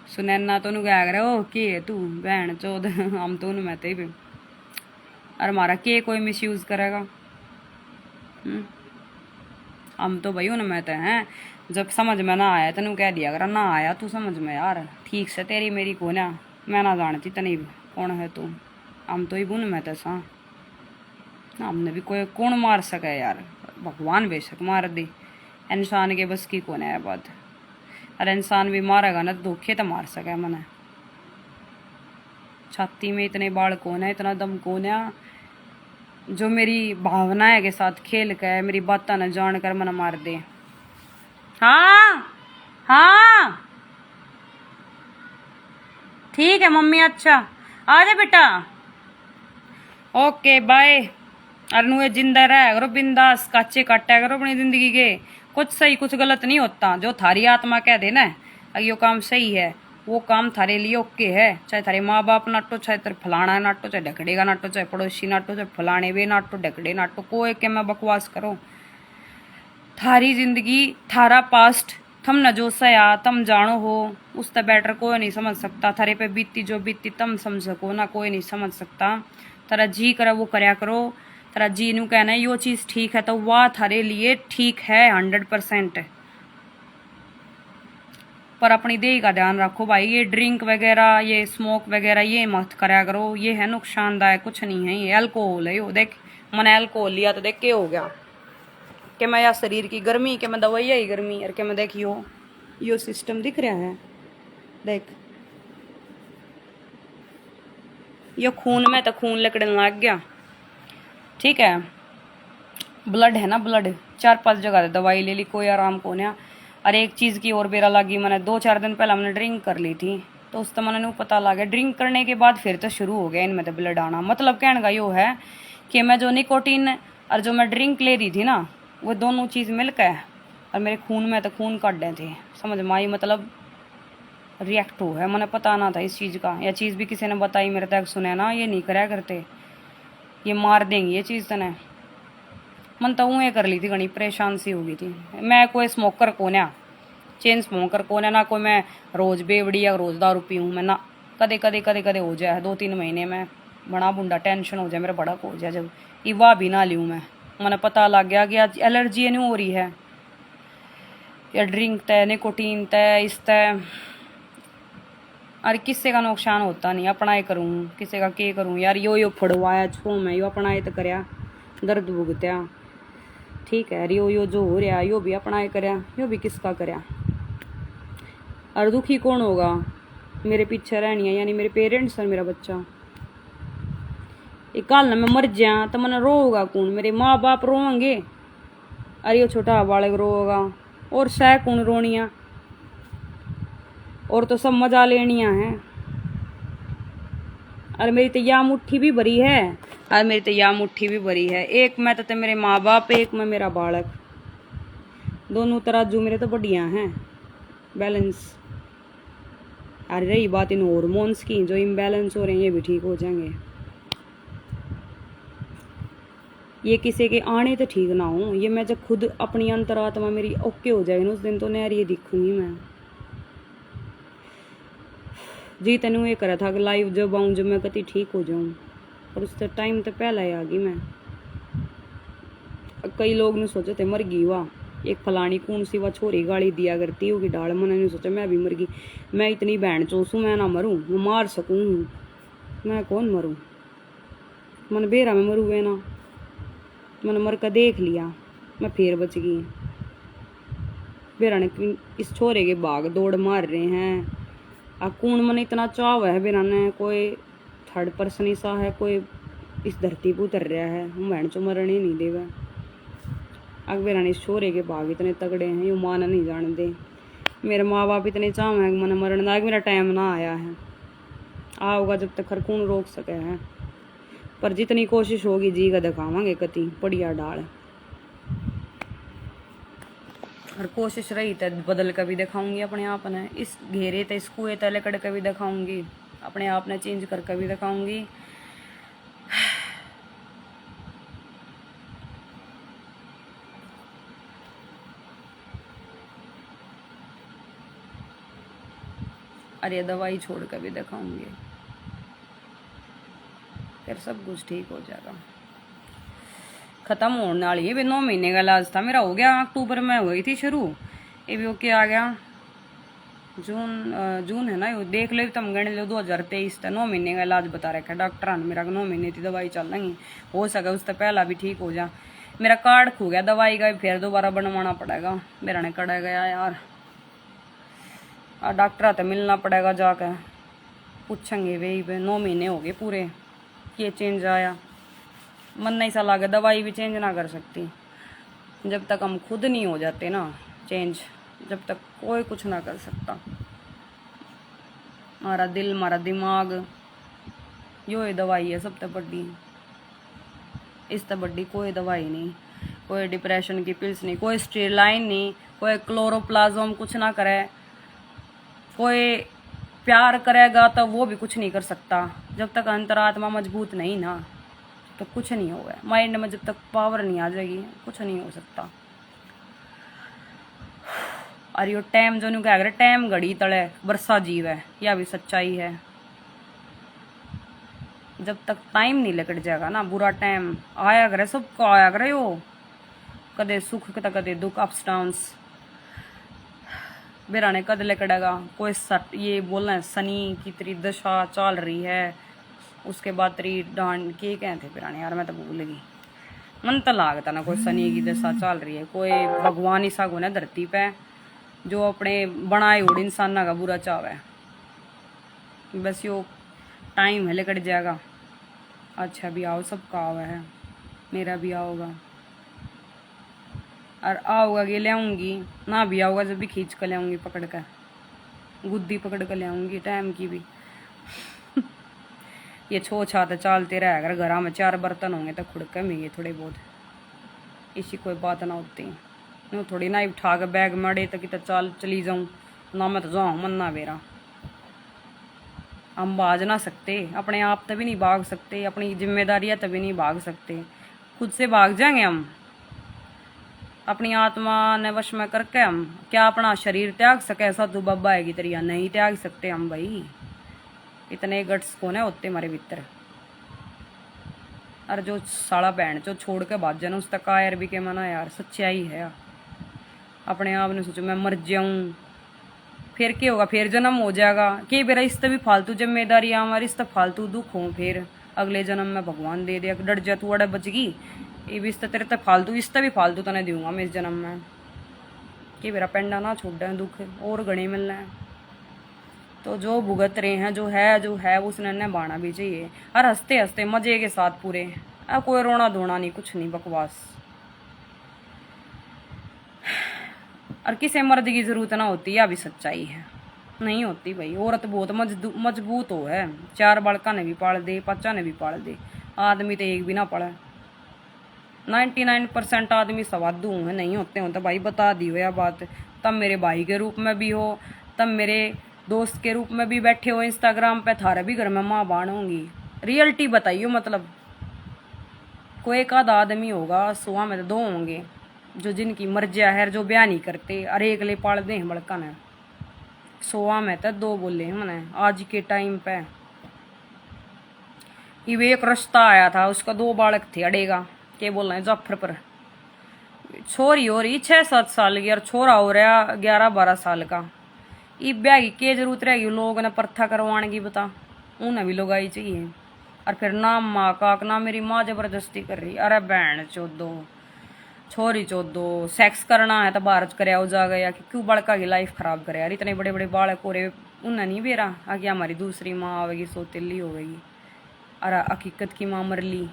सुनैना तो नु क्या करे ओ के तू बहन चोद। हम तो मैं ते भी अरे हमारा के कोई मिस यूज करेगा। हम तो भाई उनमें तो हैं, जब समझ में ना आया तेन कह दिया अगर ना आया तू समझ में यार ठीक से, तेरी मेरी को ना मैं ना जानती तनी कौन है तू। हम तो ही बुन में तो सा, हमने भी कोई कौन मार सके यार, भगवान बेशक मार दे, इंसान के बस की कौन है बात। अरे इंसान भी मारेगा ना धोखे तो मार सके मने। छाती में इतने बाल कौन है, इतना दम कौन है जो मेरी भावनाएं के साथ खेल कर मेरी बातें न जान कर मन मार दे। हाँ हाँ ठीक है मम्मी, अच्छा आ जा बेटा, ओके बाय। अरे जिंदा रह करो बिंदास, काचे काटा करो अपनी जिंदगी के, कुछ सही कुछ गलत नहीं होता। जो थारी आत्मा कह दे ना यो काम सही है, वो काम थारे लिए ओके है। चाहे थारे माँ बाप नाटो, चाहे तेरे फलाना नाटो, चाहे ढकड़ेगा नाटो, चाहे पड़ोसी नाटो, चाहे फलाने वे नाटो, ढकड़े नाटो, कोई के मैं बकवास करो। थारी जिंदगी थारा पास्ट थम न जो सया तम जानो हो, उससे बेटर कोई नहीं समझ सकता। थारे पे बीती जो बीती तम समझ सको ना, कोई नहीं समझ सकता। तारा जी करे वो करया करो, तारा जी नू कहना है यो चीज ठीक है तो वह थारे लिए ठीक है 100%। पर अपनी देह का ध्यान रखो भाई, ये ड्रिंक वगैरह ये स्मोक वगैरह ये मत करया करो, ये है नुकसानदायक, कुछ नहीं है, ये अल्कोहल है। यो देख मैंने अल्कोहल लिया तो देख के हो गया कि मैं या शरीर की गर्मी के मैं दवाई आई गर्मी, और के मैं देख यो सिस्टम दिख रहा है, देख यो खून में तो खून लकड़ने लग गया। ठीक है ब्लड है ना, ब्लड 4-5 जगह दवाई ले ली, कोई आराम को नहीं। और एक चीज़ की और बेरा लगी, मैंने 2-4 दिन पहले मैंने ड्रिंक कर ली थी, तो उस तो मैंने पता लगा ड्रिंक करने के बाद फिर तो शुरू हो गया इनमें तो ब्लड आना। मतलब कहने का यो है कि मैं जो निकोटीन और जो मैं ड्रिंक ले रही थी ना, वो दोनों चीज़ मिलकर और मेरे खून में तो खून काट रहे थे, समझ में आई। मतलब रिएक्ट हो है, मैंने पता ना था इस चीज़ का, यह चीज़ भी किसी ने बताई मेरे तक सुने ना, ये नहीं कराया करते, ये मार देंगी ये चीज़ तने। मन तो ऊँ कर ली थी, घनी परेशान सी हो गई थी। मैं कोई स्मोकर को ना, चेन स्मोकर को ना कोई मैं रोज़ बेवड़ी या रोज़ दारू पीऊँ मैं ना, कदे कदे कदे कदे हो जाए 2-3 महीने में बड़ा बुंडा टेंशन हो जाए मेरा बड़ा हो जाए, जब इवा भी ना लूँ मैंने पता लग गया कि आज एलर्जी नहीं हो रही है, या ड्रिंक तय निकोटीन तय इस तय। अरे किसी का नुकसान होता नहीं, अपना करूँ किसी का के करूँ यार। यो फड़वाया छो मैं, यो अपना तो करया दर्द भुगत्या, ठीक है। यो जो हो रहा यो भी अपना करया, यो भी किसका करया। और दुखी कौन होगा, मेरे पीछे रहनी है यानी मेरे पेरेंट्स और मेरा बच्चा। एक कल मैं मर जाया तो मैंने रोगा कौन, मेरे माँ बाप रोएंगे, अरे यो छोटा बालक रोगा, और सह कौन रोनिया, और तो सब मजा लेनिया है। और मेरी तो या मुट्ठी भी भरी है, और मेरी तो या मुट्ठी भी भरी है, एक मैं तो मेरे माँ बाप, एक मैं मेरा बालक, दोनों तराजू मेरे तो बढ़िया हैं बैलेंस। और रही बात इन हॉर्मोन्स की, जो इम्बैलेंस हो रहे हैं ये भी ठीक हो जाएंगे। ये किसी के आने तो ठीक ना हो, ये मैं जब खुद अपनी अंतरात्मा मेरी ओके हो जाएगी ना, उस दिन तो नहर ये दिखूंगी मैं। जी तेन ये करा था कि लाइव जब आऊँ जब मैं कति ठीक हो जाऊँ, और उससे टाइम तो पहला ही आ गई मैं। कई लोग ने सोचे थे मर गई वाह, एक फलानी कौन सी वह छोरी गाड़ी दिया करती होगी डाल, मैंने नहीं सोचा मैं भी मर गई। मैं इतनी बहन चोसू मैं ना मरूँ, मैं मार सकूँ, मैं कौन मरूँ, मन बेरा में मरू वे ना, मैंने मर कर देख लिया, मैं फिर बच गई। बेरा ने इस छोरे के भाग दौड़ मार रहे हैं, आ कौन मन इतना चाव है बेरा ने, कोई थर्ड पर्सन सा है, कोई इस धरती पर उतर रहा है, हम बहन चो मरने नहीं देगा। अग बेरा ने इस छोरे के भाग इतने तगड़े हैं, यो मान नहीं जान दे। मेरे माँ बाप इतने चाह है मैंने मरण ना, मेरा टाइम ना आया है, आओगा जब तक हर कौन रोक सके है। पर जितनी कोशिश होगी जी का दिखावांगे कति बढ़िया डाल, और कोशिश रही तो बदल कर भी दिखाऊंगी अपने आप ने, इस घेरे तो इस कुएं तले कड़ कर भी दिखाऊंगी, अपने आप ने चेंज करके भी दिखाऊंगी। और ये दवाई छोड़ कर भी दिखाऊंगी, फिर सब कुछ ठीक हो जाएगा। खत्म होने वाली है, 9 महीने का इलाज था मेरा, हो गया अक्टूबर में हुई थी शुरू, ये भी ओके आ गया। जून है ना, देख लो तुम गण लो 2023 तक 9 महीने का इलाज बता रखा है डॉक्टर ने मेरा, 9 महीने की दवाई चल रही, हो सके उससे पहला भी ठीक हो जा। मेरा कार्ड खो गया दवाई का, फिर दोबारा बनवाना पड़ेगा, मेरा ने कड़ा गया यार, और डॉक्टर तो मिलना पड़ेगा जाकर, पूछेंगे वही पे। 9 महीने हो गए पूरे, ये चेंज आया, मन नहीं सा लगे, दवाई भी चेंज ना कर सकती जब तक हम खुद नहीं हो जाते ना चेंज, जब तक कोई कुछ ना कर सकता। हमारा दिल, हमारा दिमाग, यो ही दवाई है सबसे बड़ी, इससे बड़ी कोई दवाई नहीं, कोई डिप्रेशन की पिल्स नहीं, कोई स्टेरलाइन नहीं, कोई क्लोरोप्लाज्म कुछ ना करे, कोई प्यार करेगा तो वो भी कुछ नहीं कर सकता जब तक अंतरात्मा मजबूत नहीं ना, तो कुछ नहीं होगा। माइंड में जब तक पावर नहीं आ जाएगी कुछ नहीं हो सकता। और यो टाइम जो कह रहे टाइम घड़ी तले बरसा जीव है, यह भी सच्चाई है। जब तक टाइम नहीं लकट जाएगा ना, बुरा टाइम आया करे, सबको आया करे, यो कदे सुख कदे दुख, अप्स डाउन्स बेराने कद लकड़ेगा। कोई ये बोलना है शनि की तेरी दशा चल रही है, उसके बाद तेरी डांड के कहते बेराने यार, मैं तो भूल गई, मन तो लागता ना कोई शनि की दशा चल रही है, कोई भगवान ही सागो ना धरती पे जो अपने बनाए उड़ इंसान का बुरा चाव है। बस यो टाइम है लकड़ जाएगा। अच्छा भी आओ, सबका आवा है, मेरा भी आओगा, और आओगा कि ले आऊँगी, ना भी आओगा जब भी खींच कर ले आऊँगी, पकड़ कर गुद्दी पकड़ कर ले आऊँगी टाइम की भी। ये छो छात चालते रहे, अगर घर में 4 बर्तन होंगे तो खुड़ कमेंगे थोड़े बहुत, इसी कोई बात ना होती, यूँ थोड़ी ना उठा के बैग मड़े तो कितना चाल चली जाऊँ ना, मैं तो जाऊँ मन ना मेरा। हम भाग ना सकते, अपने आप तभी नहीं भाग सकते, अपनी जिम्मेदारियाँ तभी नहीं भाग सकते, खुद से भाग जाएंगे हम अपनी आत्मा ने वश में करके। हम क्या अपना शरीर त्याग सके साधु बाबा है की तरिया? नहीं त्याग सकते हम भाई, इतने गट्स कौन है होते हमारे भीतर। और जो साला बहन जो छोड़ के भाग जाना उस तक कायर भी के मना यार, सच्चाई है। अपने आप ने सोचो मैं मर जाऊं फिर क्या होगा, फिर जन्म हो जाएगा कि बेरा, इस भी फालतू जिम्मेदारी हमारी, इस फालतू दुख हो, फिर अगले जन्म में भगवान दे दिया डर जा तू अड़े बचगी, ये भी तेरे तक फालतू, इससे भी फालतू तने दूंगा मैं इस जन्म में, कि मेरा पेंडा ना छोड़ है, दुख और गणे मिलना है। तो जो भुगत रहे हैं जो है उसने निभाना भी चाहिए, और हंसते हंसते मजे के साथ पूरे, अब कोई रोना धोना नहीं, कुछ नहीं बकवास। और किसी मर्द की जरूरत ना होती, यह भी सच्चाई है, नहीं होती भाई। औरत बहुत मजबूत हो है, 4 बालका ने भी पाल दे, 5 ने भी पाल दे, आदमी तो एक भी ना पड़े। 99% आदमी सवादू है, नहीं होते हो तो भाई बता दियो यह बात। तब मेरे भाई के रूप में भी हो, तब मेरे दोस्त के रूप में भी बैठे हो इंस्टाग्राम पे, थारे भी घर में माँ बाण होंगी, रियलिटी बताइयो। मतलब कोई एक आधा आदमी होगा 100 में तो 2 होंगे जो जिनकी मर्जिया है, जो ब्याह नहीं करते, अरे एक ले पाल दे बड़का ने, 100 में तो 2 बोले मैंने आज के टाइम पे। ये एक रिश्ता आया था, उसका 2 बालक थे, अड़ेगा के बोल रहे जाफर पर, छोरी हो रही 6-7 साल की और छोरा हो रहा 11-12 साल का। ये ब्याह की क्या जरूरत रहेगी लोगों ने प्रथा करवाने की, बता उन्हें भी लोग आई चाहिए। और फिर ना माँ का ना मेरी माँ जबरदस्ती कर रही, अरे बहन चोदो छोरी चोदो, सेक्स करना है तो बाहर कर हो जा गया, कि क्यों बड़का की लाइफ खराब करे यार, इतने बड़े बड़े बालक हो रहे, उन्हें नहीं बेरा आगे हमारी दूसरी माँ आवेगी सौतेली होगी, अरे हकीकत की माँ मर ली।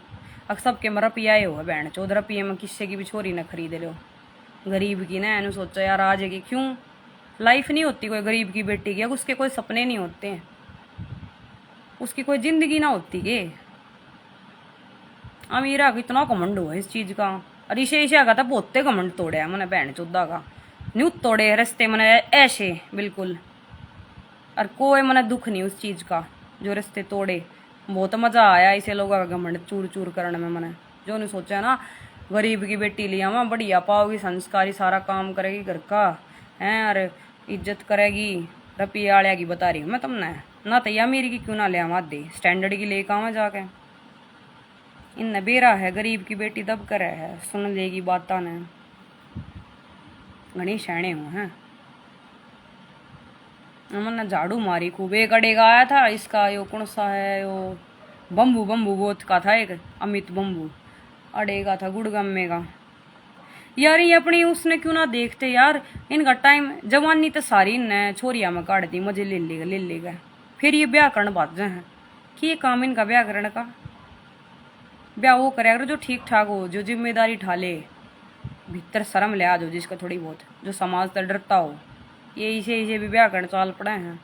अब सबके में रुपये हो बहन 14 रुपये में किसी की भी छोरी न खरीद लो, गरीब की ना, सोचा यार आ जाएगी, क्यों लाइफ नहीं होती कोई गरीब की बेटी की, उसके कोई सपने नहीं होते हैं, उसकी कोई जिंदगी ना होती के। अमीरा का इतना घमंड हुआ इस चीज का। ऋषि का था बहुते घमंड तोड़े मैंने बहन चौदा का, न्यू तोड़े रस्ते मैंने ऐसे बिल्कुल। और कोई मैंने दुख नहीं उस चीज का जो रस्ते तोड़े। बहुत मजा आया इसे लोगों का घमंड चूर चूर करने में। मैंने जो नहीं सोचा ना गरीब की बेटी लिया मैं बढ़िया पाओगी, संस्कारी, सारा काम करेगी घर का है और इज्जत करेगी। रुपया आलिया की बता रही हूँ मैं तुमने ना, तैया मेरी की क्यों ना लिया मादी स्टैंडर्ड की लेकर आवा जाके। इन बेरा है गरीब की बेटी दब करे है, सुन लेगी बाता ने, घनी शहणे हो हैं। मैंने झाड़ू मारी खूब। एक अडेगा आया था इसका, यो कौन सा है यो, बम्बू बम्बू गोत का था एक, अमित बम्बू अडेगा था गुड़गम्मे का। यार ये अपनी उसने क्यों ना देखते यार, इनका टाइम जवानी तो सारी ने छोरिया में काट दी, मजे ले लेगा। फिर ये ब्याह करने बात हैं कि ये काम इनका ब्याह करने का। ब्याह वो करे अगर जो ठीक ठाक हो, जो जिम्मेदारी ठा ले, भीतर शर्म ले आ जो जिसका थोड़ी बहुत, जो समाज से डरता हो। ये इसे भी ब्याह करने चाल पड़े हैं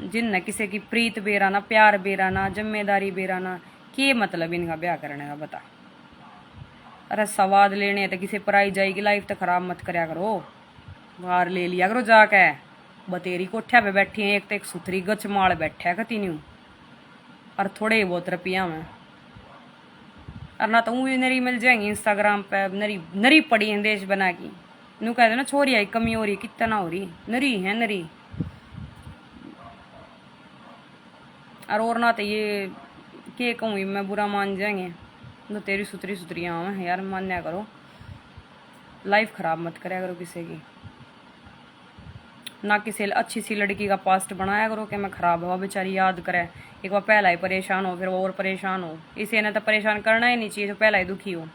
जिन न किसी की प्रीत बेराना, प्यार बेराना, जिम्मेदारी बेराना। के मतलब इनका ब्याह करने का बता। अरे सवाद लेने तो किसी पर आई जाएगी लाइफ तो खराब मत करया करो। बाहर ले लिया करो जाके। बतेरी कोठ्या पे बैठी है, एक तो एक सुथरी गच माल बैठा कती न्यू और थोड़े बहुत रुपया में। और ना तो ऊँ नरी मिल जाएंगी इंस्टाग्राम पे, नरी नरी पड़ी है देश बना की। नू कहते ना छोरी आई कमी हो रही, कितना हो रही, नरी है नरी। और ना तो ये के कहूँ मैं बुरा मान जाएंगे तो तेरी सुतरी सुतरी आवा है यार, मान्या करो। लाइफ खराब मत करे करो किसी की, ना किसी अच्छी सी लड़की का पास्ट बनाया करो कि मैं खराब हुआ बेचारी याद करे। एक बार पहला ही परेशान हो, फिर वो और परेशान हो। इसे ने तो परेशान करना ही नहीं चाहिए जो पहला ही दुखी हो।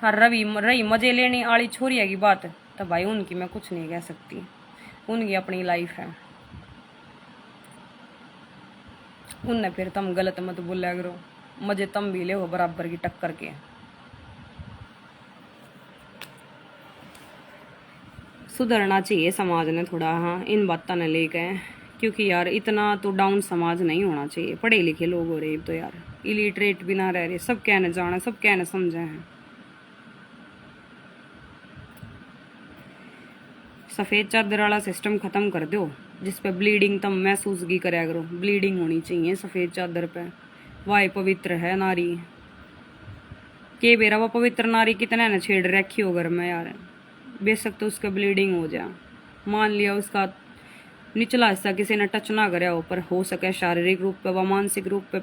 और रही मजे लेने वाली छोरिया की बात, तो भाई उनकी मैं कुछ नहीं कह सकती, उनकी अपनी लाइफ है। उनने फिर तुम गलत मत बोला करो, मजे तुम भी ले हो बराबर की टक्कर के। सुधरना चाहिए समाज ने थोड़ा, हाँ इन बातों ने लेके, क्योंकि यार इतना तो डाउन समाज नहीं होना चाहिए। पढ़े लिखे लोग हो रहे तो यार, इलिटरेट भी ना रह रहे, सब कहने जाना, सब कहने समझे हैं। सफ़ेद चादर वाला सिस्टम ख़त्म कर दो जिस पे ब्लीडिंग तुम महसूस की कराया करो। ब्लीडिंग होनी चाहिए सफ़ेद चादर पे। वाह पवित्र है नारी के बेरा, वो पवित्र नारी कितने न छेड़ रखी हो घर में यार। बेशक तो उसका ब्लीडिंग हो जाए, मान लिया उसका निचला हिस्सा किसी ने टच ना कराया हो, पर हो सके शारीरिक रूप पे व मानसिक रूप पे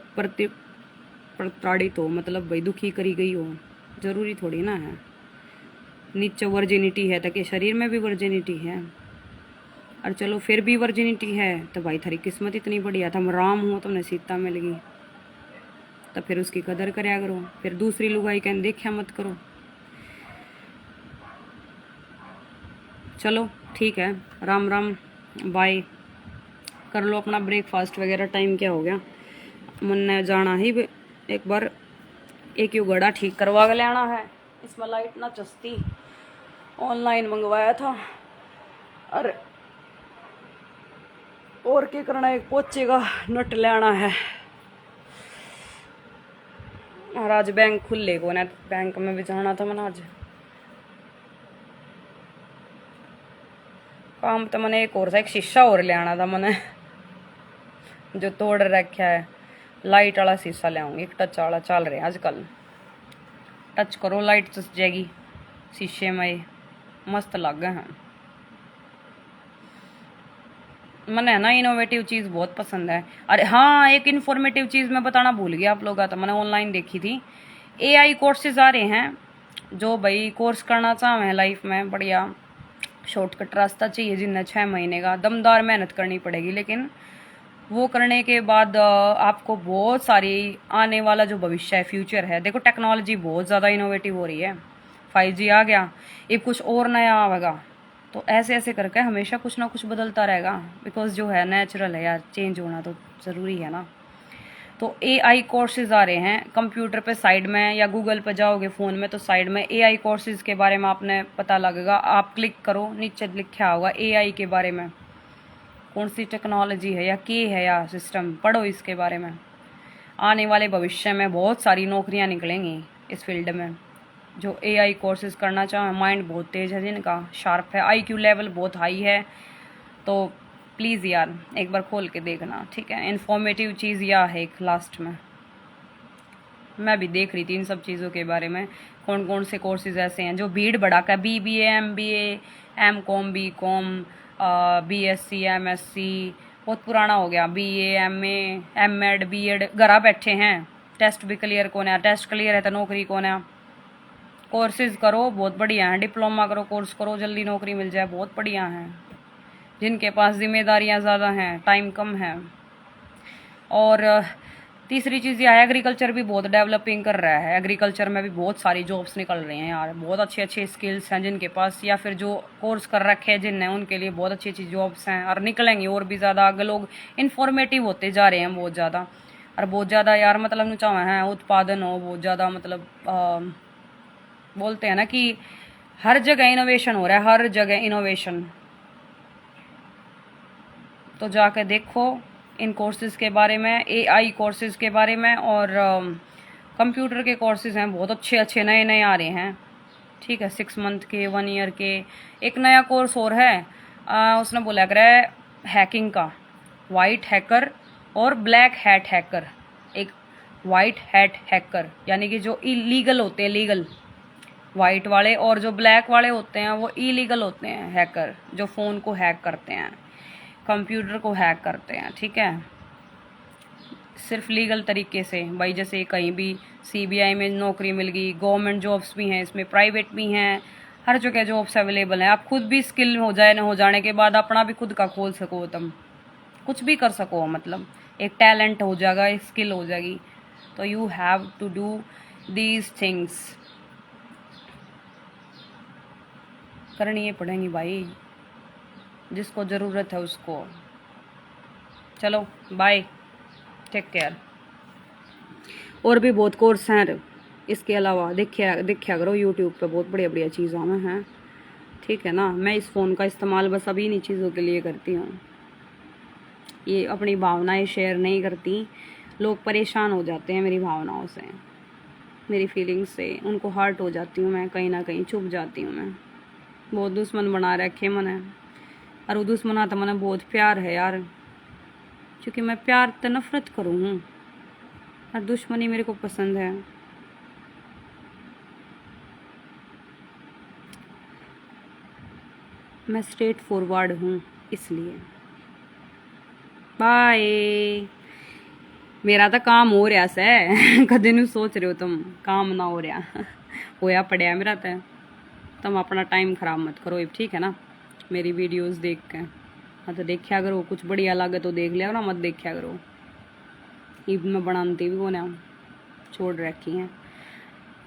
प्रताड़ित हो, मतलब भाई दुखी करी गई हो, जरूरी थोड़ी ना है। नीचे वर्जिनिटी है ताकि शरीर में भी वर्जिनिटी है। और चलो फिर भी वर्जिनिटी है तो भाई थारी किस्मत इतनी बढ़िया, तुम राम हो तुमने सीता मिल गई, तो फिर उसकी कदर कराया करो। फिर दूसरी लुगाई कहने देखा मत करो। चलो ठीक है, राम राम, बाय। कर लो अपना ब्रेकफास्ट वगैरह। टाइम क्या हो गया, मन ने जाना ही एक बार, एक यू गड़ा ठीक करवा के लेना है। इसमें लाइट ना चस्ती, ऑनलाइन मंगवाया था। और क्या करना, एक पोचे का नट लेना है। और आज बैंक खुले को ना, बैंक में भी जाना था मैंने आज। काम तो मैंने एक और सा, एक शीशा और ले आना था मैंने जो तोड़ रखा है। लाइट वाला शीशा ले आऊंगी, एक टच वाला चल रहा है आजकल। टच करो लाइट चस जाएगी शीशे में, मस्त लग गए हैं। मैंने ना इनोवेटिव चीज़ बहुत पसंद है। अरे हाँ, एक इन्फॉर्मेटिव चीज़ मैं बताना भूल गया आप लोगों का, तो मैंने ऑनलाइन देखी थी। AI कोर्सेज आ रहे हैं, जो भाई कोर्स करना चाहे लाइफ में, बढ़िया शॉर्टकट रास्ता चाहिए जिन्हें 6 महीने का दमदार मेहनत करनी पड़ेगी, लेकिन वो करने के बाद आपको बहुत सारी आने वाला जो भविष्य है, फ्यूचर है, देखो टेक्नोलॉजी बहुत ज़्यादा इनोवेटिव हो रही है। 5G आ गया, एक कुछ और नया आएगा, तो ऐसे ऐसे करके हमेशा कुछ ना कुछ बदलता रहेगा। बिकॉज जो है नेचुरल है यार, चेंज होना तो ज़रूरी है ना। तो एआई कोर्सेज आ रहे हैं कंप्यूटर पे साइड में, या गूगल पे जाओगे फ़ोन में तो साइड में एआई कोर्सेज के बारे में आपने पता लगेगा। आप क्लिक करो, नीचे लिखा होगा एआई के बारे में, कौन सी टेक्नोलॉजी है या क्या है या सिस्टम, पढ़ो इसके बारे में। आने वाले भविष्य में बहुत सारी नौकरियां निकलेंगी इस फील्ड में। जो एआई कोर्सेज करना चाहें, माइंड बहुत तेज है जिनका, शार्प है, आईक्यू लेवल बहुत हाई है, तो प्लीज़ यार एक बार खोल के देखना, ठीक है। इन्फॉर्मेटिव चीज़ यह है एक लास्ट में, मैं भी देख रही थी इन सब चीज़ों के बारे में, कौन कौन से कोर्सेज ऐसे हैं जो भीड़ भड़ाका, BBA MBA MCOM BCOM BSc MSc बहुत पुराना हो गया, BA MA MEd BEd घरा बैठे हैं, टेस्ट भी क्लियर कौन है, टेस्ट क्लियर है तो नौकरी कौन है। कोर्सेज करो बहुत बढ़िया है, डिप्लोमा करो, कोर्स करो, जल्दी नौकरी मिल जाए, बहुत बढ़िया है। जिनके पास जिम्मेदारियां ज़्यादा हैं, टाइम कम है। और तीसरी चीज़ यह है, एग्रीकल्चर भी बहुत डेवलपिंग कर रहा है, एग्रीकल्चर में भी बहुत सारी जॉब्स निकल रही हैं यार, बहुत अच्छे अच्छे स्किल्स हैं जिनके पास, या फिर जो कोर्स कर रखे हैं जिनने, उनके लिए बहुत अच्छी अच्छी जॉब्स हैं और निकलेंगी और भी ज़्यादा। आगे लोग इन्फॉर्मेटिव होते जा रहे हैं बहुत ज़्यादा, और बहुत ज़्यादा यार मतलब नुचावा है उत्पादन हो बहुत ज़्यादा, मतलब बोलते हैं ना कि हर जगह इनोवेशन हो रहा है, हर जगह इनोवेशन। तो जाकर देखो इन कोर्सेज़ के बारे में, एआई कोर्सेज़ के बारे में, और कंप्यूटर के कोर्सेज़ हैं बहुत अच्छे अच्छे नए नए आ रहे हैं, ठीक है। 6 मंथ के, 1 ईयर के। एक नया कोर्स और है, उसने बोला कर है हैकिंग का, वाइट हैकर और ब्लैक हैट हैकर। एक वाइट हैट हैकर यानी कि जो इलीगल होते हैं, लीगल वाइट वाले, और जो ब्लैक वाले होते हैं वो इलीगल होते हैं हैकर, जो फ़ोन को हैक करते हैं, कंप्यूटर को हैक करते हैं, ठीक है। सिर्फ लीगल तरीके से भाई, जैसे कहीं भी CBI में नौकरी मिल गई, गवर्नमेंट जॉब्स भी हैं इसमें, प्राइवेट भी हैं, हर जगह जॉब्स अवेलेबल हैं। आप खुद भी स्किल हो जाए, न हो जाने के बाद अपना भी खुद का खोल सको, तुम कुछ भी कर सको, मतलब एक टैलेंट हो जाएगा, एक स्किल हो जाएगी। तो you have to do these things, करनी पड़ेंगी भाई, जिसको ज़रूरत है उसको। चलो बाय, टेक केयर। और भी बहुत कोर्स हैं इसके अलावा, देखिया करो यूट्यूब पे, बहुत बढ़िया बढ़िया चीज़ें हैं, ठीक है ना। मैं इस फ़ोन का इस्तेमाल बस अभी इन्हीं चीज़ों के लिए करती हूँ, ये अपनी भावनाएं शेयर नहीं करती। लोग परेशान हो जाते हैं मेरी भावनाओं से, मेरी फीलिंग्स से, उनको हर्ट हो जाती हूँ मैं, कहीं ना कहीं चुप जाती हूँ मैं। बहुत दुश्मन बना रखे मैंने, और वो दुश्मना तो मैंने बहुत प्यार है यार, क्योंकि मैं प्यार तो नफरत करूँ हूँ और दुश्मनी मेरे को पसंद है। मैं स्ट्रेट फॉरवर्ड हूँ इसलिए। बाय। मेरा तो काम हो रहा से कदे नू सोच रहे हो तुम काम ना हो रहा होया पड़िया मेरा तो। तुम अपना टाइम ख़राब मत करो, ठीक है ना। मेरी वीडियोस देख के हाँ तो देखा करो, कुछ बढ़िया लगे तो देख लिया ना, मत देखा करो। ईद में बनाती भी कोने छोड़ रखी हैं,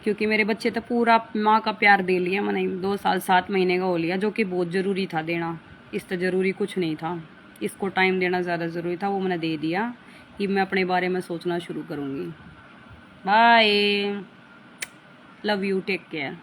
क्योंकि मेरे बच्चे तो पूरा माँ का प्यार दे लिया मैंने, 2 साल 7 महीने का हो लिया, जो कि बहुत ज़रूरी था देना। इस तो ज़रूरी कुछ नहीं था, इसको टाइम देना ज़्यादा ज़रूरी था, वो मैंने दे दिया। कि मैं अपने बारे में सोचना शुरू करूँगी। Bye, love you, take care.